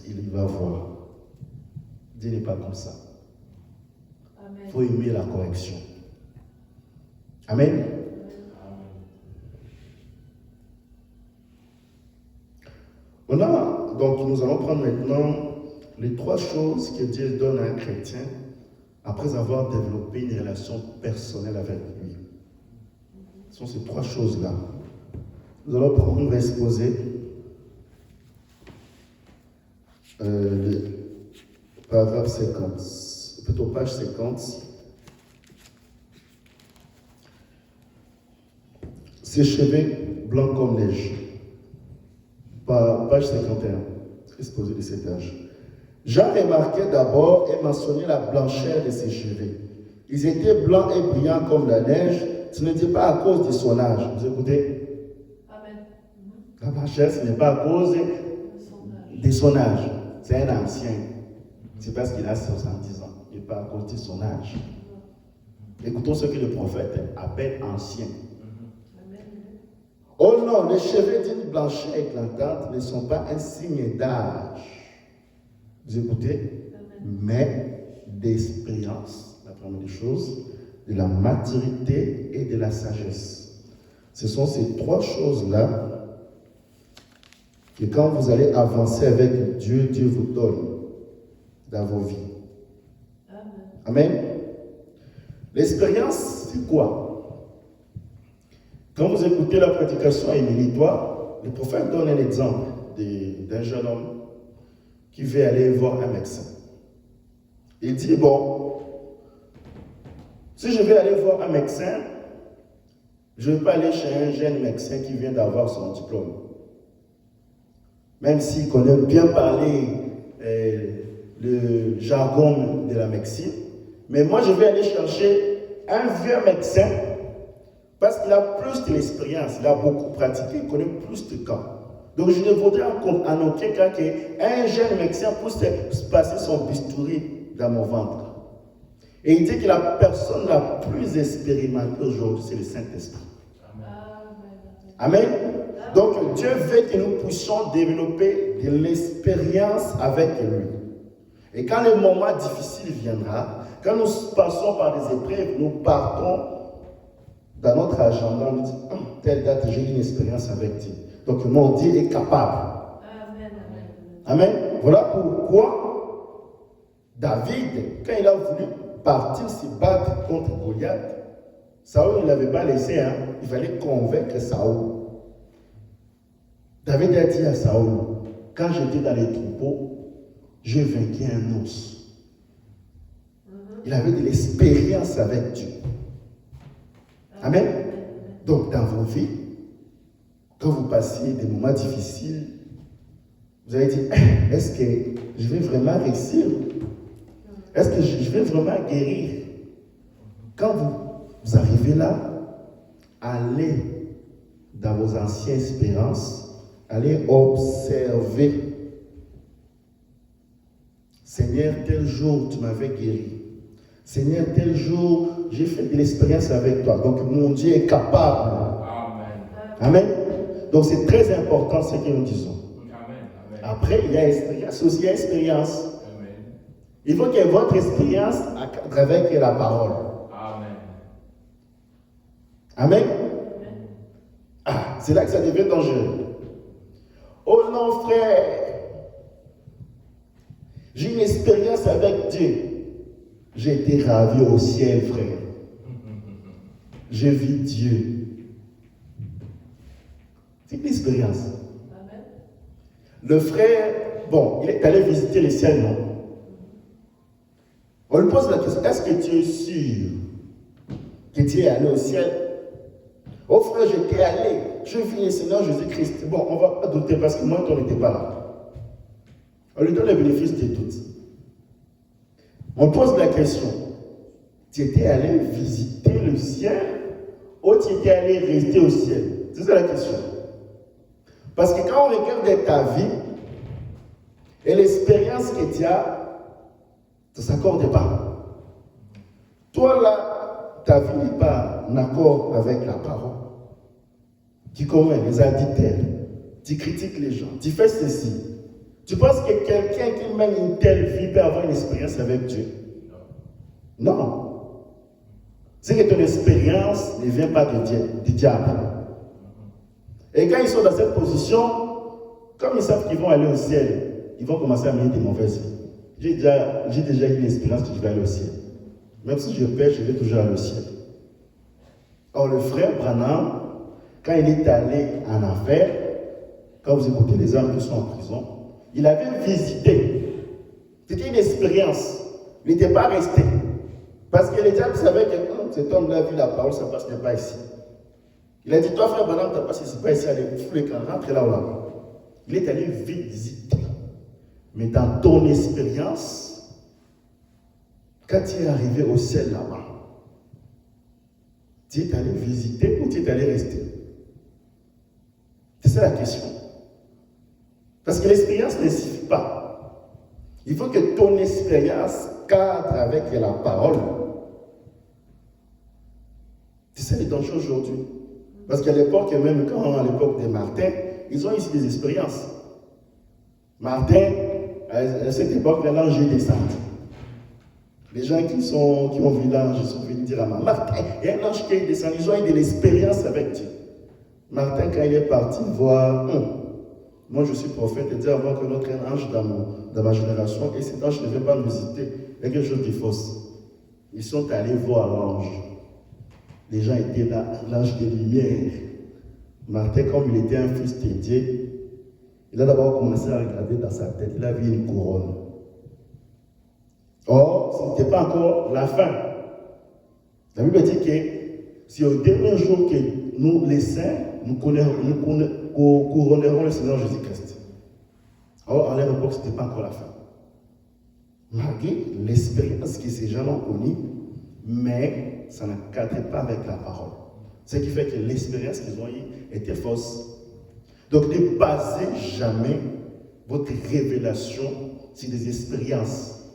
Il va voir. Dieu n'est pas comme ça. Il faut aimer la correction. Amen. Donc nous allons prendre maintenant les 3 choses que Dieu donne à un chrétien après avoir développé une relation personnelle avec lui. Ce sont ces 3 choses-là. Nous allons prendre exposer le paragraphe 50, plutôt page 50. Ses cheveux blancs comme neige. Page 51, exposé de cet âge. Jean remarquait d'abord et mentionnait la blancheur de ses cheveux. Ils étaient blancs et brillants comme la neige. Ce n'était pas à cause de son âge. Vous écoutez? Amen. La blancheur, ce n'est pas à cause de son âge. C'est un ancien. C'est parce qu'il a 70 ans. Et pas à cause de son âge. Écoutons ce que le prophète appelle ancien. Oh non, les cheveux d'une blancheur éclatante ne sont pas un signe d'âge. Vous écoutez? Mais d'expérience, la première des choses, de la maturité et de la sagesse. Ce sont ces 3 choses-là que quand vous allez avancer avec Dieu, Dieu vous donne dans vos vies. Amen. L'expérience, c'est quoi? Quand vous écoutez la prédication émilitoire, le prophète donne un exemple d'un jeune homme qui veut aller voir un médecin. Il dit, bon, si je vais aller voir un médecin, je ne vais pas aller chez un jeune médecin qui vient d'avoir son diplôme. Même s'il connaît bien parler le jargon de la médecine. Mais moi, je vais aller chercher un vieux médecin Parce qu'il a plus de l'expérience, il a beaucoup pratiqué, il connaît plus de cas. Donc je ne voudrais en aucun cas qu'un jeune médecin puisse passer son bistouri dans mon ventre. Et il dit que la personne la plus expérimentée aujourd'hui, c'est le Saint-Esprit. Amen. Donc Dieu veut que nous puissions développer de l'expérience avec lui. Et quand le moment difficile viendra, quand nous passons par des épreuves, nous partons dans notre agenda, on nous dit, telle date, j'ai une expérience avec Dieu. Donc mon Dieu est capable. Amen. Amen. Voilà pourquoi David, quand il a voulu partir se battre contre Goliath, Saül ne l'avait pas laissé, il fallait convaincre Saül. David a dit à Saül, quand j'étais dans les troupeaux, j'ai vaincu un ours. Il avait de l'expérience avec Dieu. Amen. Donc dans vos vies, quand vous passez des moments difficiles, vous allez dire, est-ce que je vais vraiment réussir? Est-ce que je vais vraiment guérir? Quand vous arrivez là, allez dans vos anciennes espérances, allez observer. Seigneur, tel jour tu m'avais guéri. Seigneur, tel jour j'ai fait de l'expérience avec toi. Donc mon Dieu est capable. Amen. Donc c'est très important ce que nous disons. Amen. Après, il y a expérience, aussi expérience. Amen. Il faut que votre expérience avec la parole. Amen. Ah, c'est là que ça devient dangereux. Oh non, frère, j'ai une expérience avec Dieu. J'ai été ravi au ciel, frère. J'ai vu Dieu. C'est une expérience. Amen. Le frère, bon, il est allé visiter le ciel, non? On lui pose la question, est-ce que tu es sûr que tu es allé au ciel? Oh frère, j'étais allé, je vis le Seigneur Jésus-Christ. Bon, on ne va pas douter parce que moi, tu n'étais pas là. On lui donne le bénéfice de doute. On pose la question, tu étais allé visiter le ciel ou tu étais allé rester au ciel? C'est ça la question. Parce que quand on regarde ta vie et l'expérience que tu as, ça ne s'accorde pas. Toi là, ta vie n'est pas en accord avec la parole. Tu commets les adultères, tu critiques les gens, tu fais ceci. Tu penses que quelqu'un qui mène une telle vie peut avoir une expérience avec Dieu? Non. C'est que ton expérience ne vient pas de Dieu, du diable. Et quand ils sont dans cette position, comme ils savent qu'ils vont aller au ciel, ils vont commencer à mener des mauvaises vies. J'ai déjà eu une expérience que je vais aller au ciel. Même si je pêche, je vais toujours aller au ciel. Or, le frère Branham, quand il est allé en affaires, quand vous écoutez les hommes qui sont en prison, il avait visité. C'était une expérience. Il n'était pas resté. Parce que les diables savaient que cet homme-là a vu la parole, ça ne passe pas ici. Il a dit, toi frère Branham, tu n'as pas passé pas ici, allez, fous les camps, rentre là ou là. Il est allé visiter. Mais dans ton expérience, quand tu es arrivé au ciel là-bas, tu es allé visiter ou tu es allé rester? C'est ça la question. Parce que l'expérience ne suffit pas. Il faut que ton expérience cadre avec la parole. C'est ça les dangers aujourd'hui. Parce qu'à l'époque, même quand à l'époque de Martin, ils ont ici des expériences. Martin, à cette époque-là, l'ange est descendu. Les gens qui ont vu l'ange, ils sont venus dire à Martin, il y a un ange qui est descendu, ils ont eu de l'expérience avec Dieu. Martin, quand il est parti voir, moi je suis prophète, et dit avant que notre ange dans ma génération, et cet ange ne veut pas nous visiter, il y a quelque chose de fausse. Ils sont allés voir l'ange. Les gens étaient là, l'ange de lumière. Martin, comme il était un fils de Dieu, il a d'abord commencé à regarder dans sa tête, il a vu une couronne. Or, ce n'était pas encore la fin. La Bible dit que c'est au dernier jour que nous, les saints, nous couronnerons le Seigneur Jésus-Christ. Or, à leur époque, ce n'était pas encore la fin. Malgré l'expérience que ces gens ont connue, mais ça ne cadrait pas avec la parole. Ce qui fait que l'expérience qu'ils ont eue était fausse. Donc ne basez jamais votre révélation sur des expériences.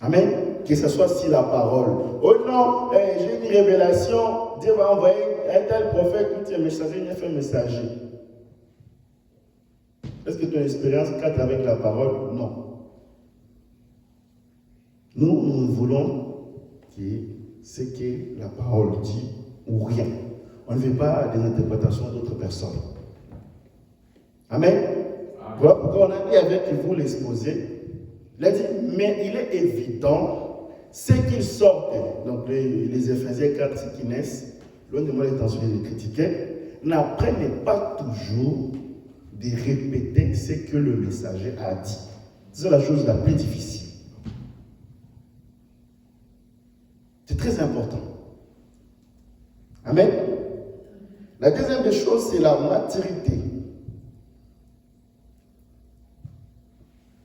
Amen. Que ce soit sur la parole. Oh non, j'ai une révélation. Dieu va envoyer un tel prophète, un messager, il a fait un messager. Est-ce que ton expérience cadre avec la parole? Non. Nous voulons que ce que la parole dit ou rien. On ne veut pas des interprétations d'autres personnes. Amen. Voilà pourquoi on a dit avec vous l'exposé. Il a dit, mais il est évident, ce qu'ils sortent, donc les Éphésiens 4, ceux qui naissent, loin de moi l'intention de les critiquer, n'apprennent pas toujours de répéter ce que le messager a dit. C'est la chose la plus difficile. C'est très important. Amen. La deuxième des choses, c'est la maturité.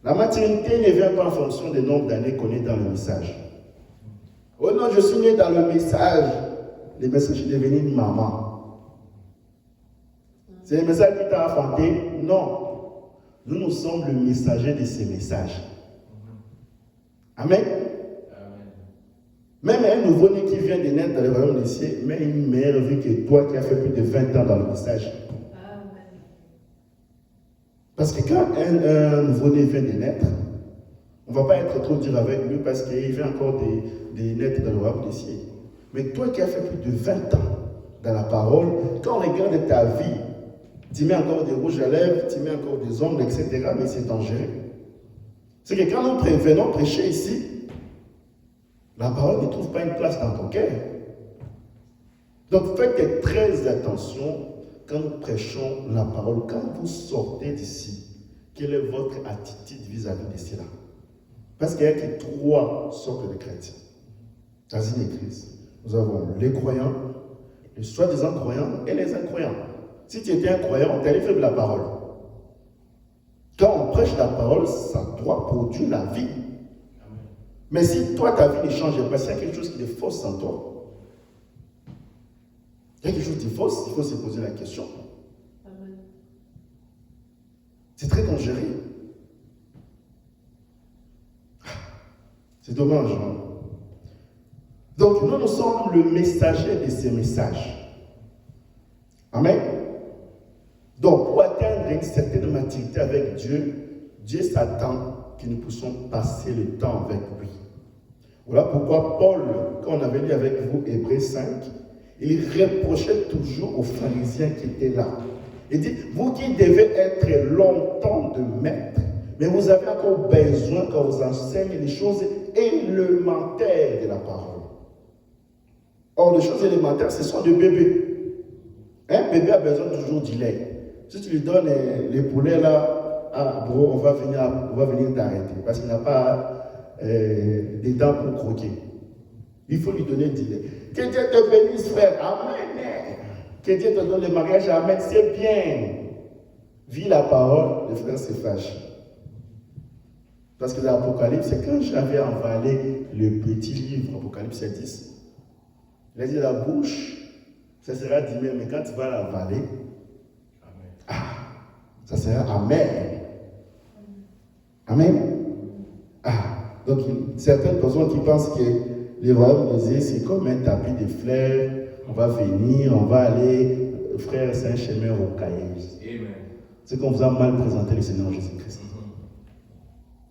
La maturité ne vient pas en fonction du nombre d'années qu'on est dans le message. Oh non, je suis né dans le message. Le message, je suis devenu une maman. C'est le message qui t'a enfanté? Non. Nous sommes le messager de ces messages. Amen. Même un nouveau-né qui vient de naître dans le royaume des cieux, mais une meilleure vie que toi qui as fait plus de 20 ans dans le message. Parce que quand un nouveau-né vient de naître, on ne va pas être trop dur avec lui parce qu'il vient encore de naître dans le royaume des cieux. Mais toi qui as fait plus de 20 ans dans la parole, quand on regarde ta vie, tu mets encore des rouges à lèvres, tu mets encore des ongles, etc. Mais c'est dangereux. C'est que quand nous venons prêcher ici, la parole ne trouve pas une place dans ton cœur. Donc faites très attention quand nous prêchons la parole. Quand vous sortez d'ici, quelle est votre attitude vis-à-vis de cela? Parce qu'il n'y a que 3 sortes de chrétiens dans une église. Nous avons les croyants, les soi-disant croyants et les incroyants. Si tu étais un croyant, tu allais faire de la parole. Quand on prêche la parole, ça doit produire la vie. Mais si toi, ta vie ne change pas, s'il y a quelque chose qui est fausse en toi, il y a quelque chose de fausse, il faut se poser la question. C'est très dangereux. C'est dommage. Hein? Donc, nous sommes le messager de ces messages. Amen. Donc, pour atteindre une certaine maturité avec Dieu, Dieu s'attend que nous puissions passer le temps avec lui. Voilà pourquoi Paul, quand on avait lu avec vous Hébreux 5, il reprochait toujours aux pharisiens qui étaient là. Il dit, vous qui devez être longtemps de maître, mais vous avez encore besoin qu'on vous enseigne les choses élémentaires de la parole. Or, les choses élémentaires, ce sont des bébés. Un bébé a besoin toujours du lait. Si tu lui donnes les poulets là, ah bro, on va venir t'arrêter parce qu'il n'a pas des dents pour croquer. Il faut lui donner du lait. Que Dieu te bénisse, frère. Amen. Que Dieu te donne le mariage. Amen. C'est bien. Vis la parole, les frères se fâchent. Parce que l'Apocalypse, c'est quand j'avais avalé le petit livre, Apocalypse 10, il a dit la bouche, ça sera dit mais quand tu vas l'avaler, ça sera amer. Amen. Donc certaines personnes qui pensent que les royaumes des cieux, c'est comme un tapis de fleurs, on va venir, on va aller, frère, c'est un chemin rocailleux. C'est qu'on vous a mal présenté le Seigneur Jésus-Christ.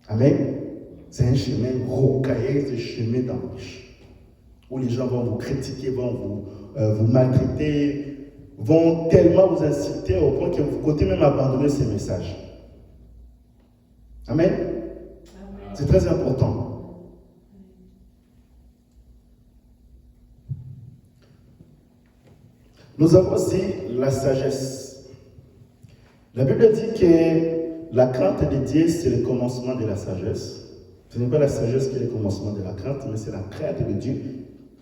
Amen. C'est un chemin rocailleux, c'est un chemin d'embûche, où les gens vont vous critiquer, vont vous maltraiter, vont tellement vous inciter au point que vous comptez même abandonner ces messages. Amen. C'est très important. Nous avons aussi la sagesse. La Bible dit que la crainte de Dieu, c'est le commencement de la sagesse. Ce n'est pas la sagesse qui est le commencement de la crainte, mais c'est la crainte de Dieu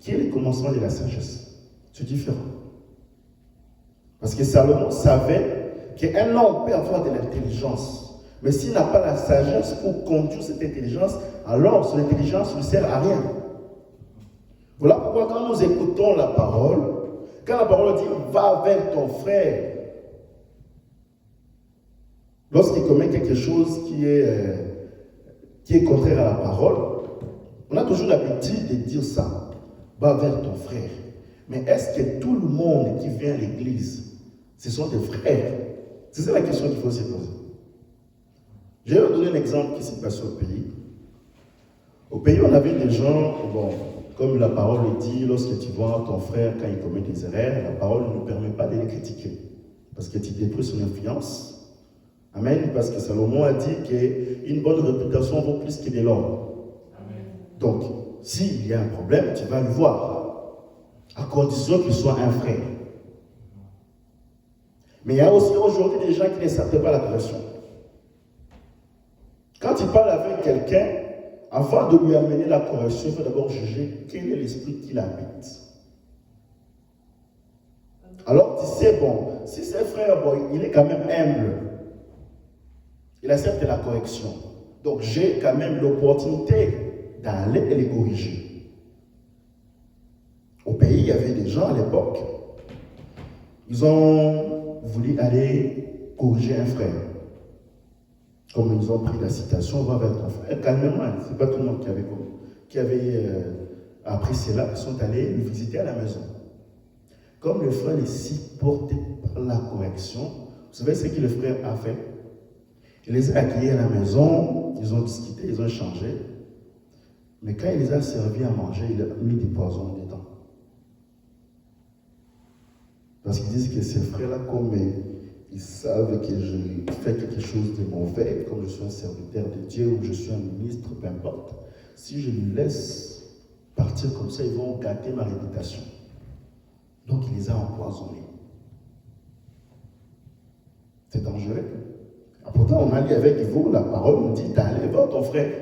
qui est le commencement de la sagesse. C'est différent. Parce que Salomon savait qu'un homme peut avoir de l'intelligence, mais s'il n'a pas la sagesse pour conduire cette intelligence, alors son intelligence ne sert à rien. Voilà pourquoi quand nous écoutons la parole, quand la parole dit « va vers ton frère », lorsqu'il commet quelque chose qui est contraire à la parole, on a toujours l'habitude de dire ça. Va vers ton frère. Mais est-ce que tout le monde qui vient à l'église, ce sont des frères? C'est ça la question qu'il faut se poser. Je vais vous donner un exemple qui s'est passé au pays. Au pays, on avait des gens, bon, comme la parole le dit, lorsque tu vois ton frère quand il commet des erreurs, la parole ne nous permet pas de les critiquer. Parce que tu détruis son influence. Amen. Parce que Salomon a dit qu'une bonne réputation vaut plus que de l'or. Donc, s'il y a un problème, tu vas le voir. À condition qu'il soit un frère. Mais il y a aussi aujourd'hui des gens qui ne savent pas la correction. Quand tu parles avec quelqu'un, avant de lui amener la correction, il faut d'abord juger quel est l'esprit qui l'habite. Alors tu sais, bon, si c'est frère, bon, il est quand même humble. Il accepte la correction. Donc j'ai quand même l'opportunité d'aller et les corriger. Au pays, il y avait des gens à l'époque, ils ont voulu aller corriger un frère. Comme ils ont pris la citation, va vers ton frère. Calmement, ce n'est pas tout le monde qui avait appris cela, ils sont allés le visiter à la maison. Comme le frère est si porté par la correction, vous savez ce que le frère a fait? Il les a accueillis à la maison, ils ont discuté, ils ont échangé. Mais quand il les a servis à manger, il a mis des poisons dedans. Parce qu'ils disent que ces frères-là, comme ils savent que je fais quelque chose de mauvais, comme je suis un serviteur de Dieu ou je suis un ministre, peu importe, si je les laisse partir comme ça, ils vont gâter ma réputation. Donc il les a empoisonnés. C'est dangereux. Pourtant, on a dit avec vous, la parole nous dit d'aller voir ton frère.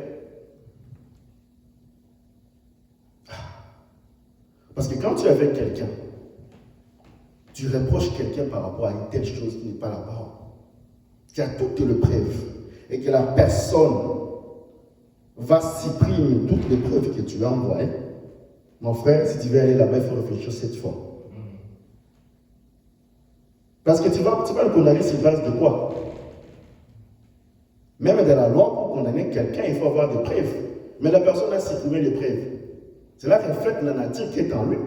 Parce que quand tu es avec quelqu'un, tu reproches quelqu'un par rapport à une telle chose qui n'est pas la parole. Tu as toutes les preuves. Et que la personne va supprimer toutes les preuves que tu as envoyées. Mon frère, si tu veux aller là-bas, il faut réfléchir 7 fois. Parce que tu vas le condamner sur base de quoi? Même dans la loi, pour condamner quelqu'un, il faut avoir des preuves. Mais la personne a supprimé les preuves. Cela reflète la nature qui est en lui.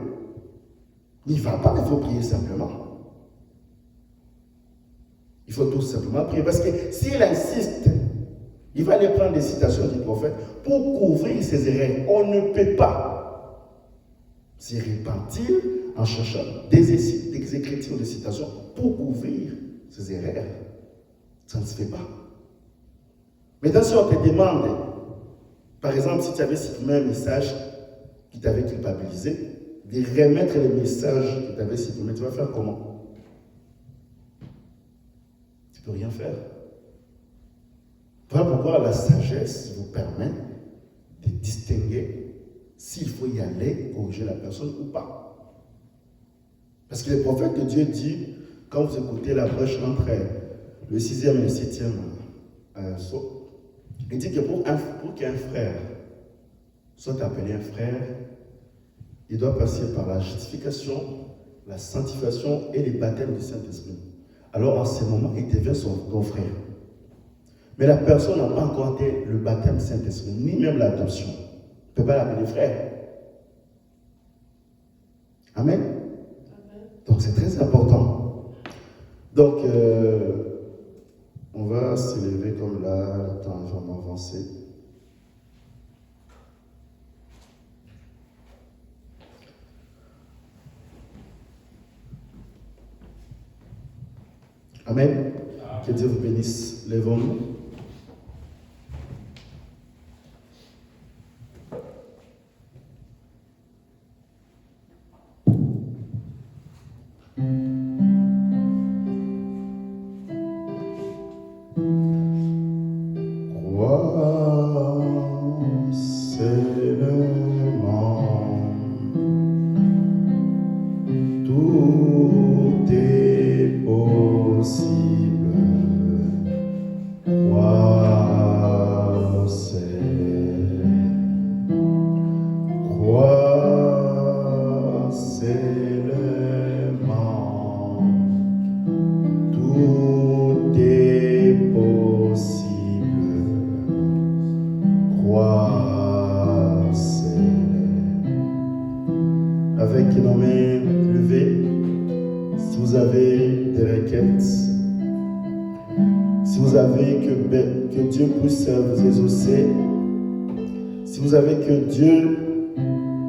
Il ne va pas, il faut prier simplement. Il faut tout simplement prier. Parce que s'il insiste, il va aller prendre des citations du prophète pour couvrir ses erreurs. On ne peut pas se repentir en cherchant des écritures, des citations pour couvrir ses erreurs. Ça ne se fait pas. Maintenant, si on te demande, par exemple, si tu avais supprimé un message qui t'avait culpabilisé, de remettre le message qui t'avait supprimé, tu vas faire comment? Tu ne peux rien faire. Voilà pourquoi la sagesse vous permet de distinguer s'il faut y aller, corriger la personne ou pas. Parce que le prophète de Dieu dit, quand vous écoutez la brèche entre le 6e et le 7e saut, il dit que pour qu'un frère soit appelé un frère, il doit passer par la justification, la sanctification et le baptême du Saint-Esprit. Alors en ce moment, il devient ton frère. Mais la personne n'a pas encore été le baptême du Saint-Esprit, ni même l'adoption. On ne peut pas l'appeler frère. Amen. Donc c'est très important. Donc, on va s'élever comme là, le temps est vraiment avancé. Amen. Que Dieu vous bénisse. Lèvons-nous. Tout est possible. requêtes. Si vous avez que Dieu puisse vous exaucer, si vous avez que Dieu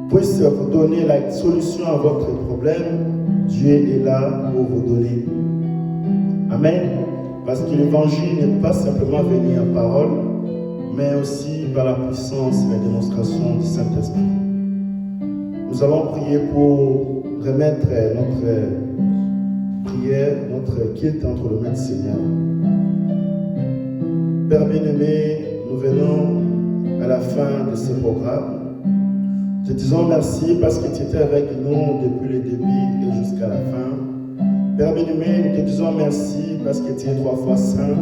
puisse vous donner la solution à votre problème, Dieu est là pour vous donner. Amen. Parce que l'évangile n'est pas simplement venu en parole, mais aussi par la puissance et la démonstration du Saint-Esprit. Nous allons prier pour remettre notre prière, notre quitte entre le mains du Seigneur. Père bien-aimé, nous venons à la fin de ce programme. Te disons merci parce que tu étais avec nous depuis le début et jusqu'à la fin. Père bien-aimé, nous te disons merci parce que tu es 3 fois saint.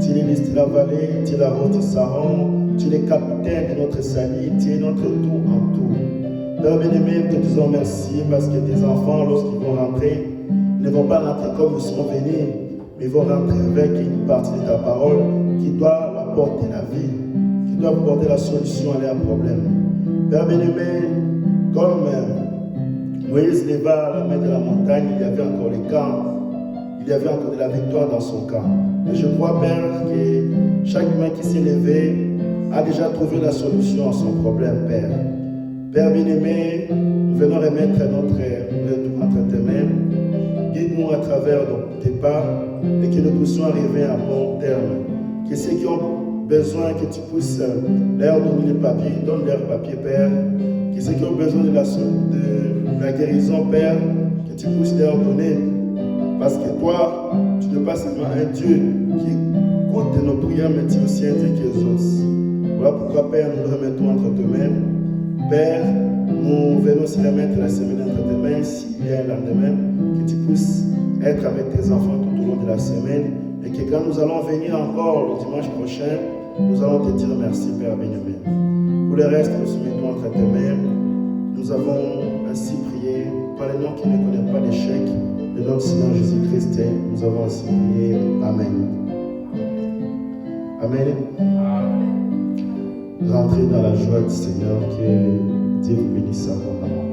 Tu es l'Église de la vallée, tu es la route de Saron, tu es le capitaine de notre salut, tu es notre tout en tout. Père bien-aimé, nous te disons merci parce que tes enfants, lorsqu'ils vont rentrer, ne vont pas rentrer comme ils sont venus, mais ils vont rentrer avec une partie de ta parole qui doit apporter la vie, qui doit apporter la solution à leurs problèmes. Père bien-aimé, comme Moïse leva la main de la montagne, il y avait encore les camps, il y avait encore de la victoire dans son camp. Et je crois, Père, que chaque main qui s'est levée a déjà trouvé la solution à son problème, Père. Père bien-aimé, nous venons remettre notre retour entre tes mains. Guide-nous à travers tes pas et que nous puissions arriver à bon terme. Que ceux qui ont besoin que tu puisses leur donner les papiers, donne leurs papiers, Père. Que ceux qui ont besoin de la guérison, Père, que tu puisses leur donner. Parce que toi, tu n'es pas seulement un Dieu qui écoute nos prières, mais tu es aussi un Dieu qui exauce. Voilà pourquoi, Père, nous le remettons entre tes mains. Père, nous venons aussi remettre la semaine entre tes mains, s'il y a un lendemain, que tu puisses être avec tes enfants tout au long de la semaine, et que quand nous allons venir encore le dimanche prochain, nous allons te dire merci, Père bien-aimé. Pour le reste, nous soumettons entre tes mains. Nous avons ainsi prié par les noms qui ne connaissent pas l'échec, le nom du Seigneur Jésus-Christ. Nous avons ainsi prié. Amen. Amen. Rentrez dans la joie du Seigneur, que Dieu vous bénisse abondamment.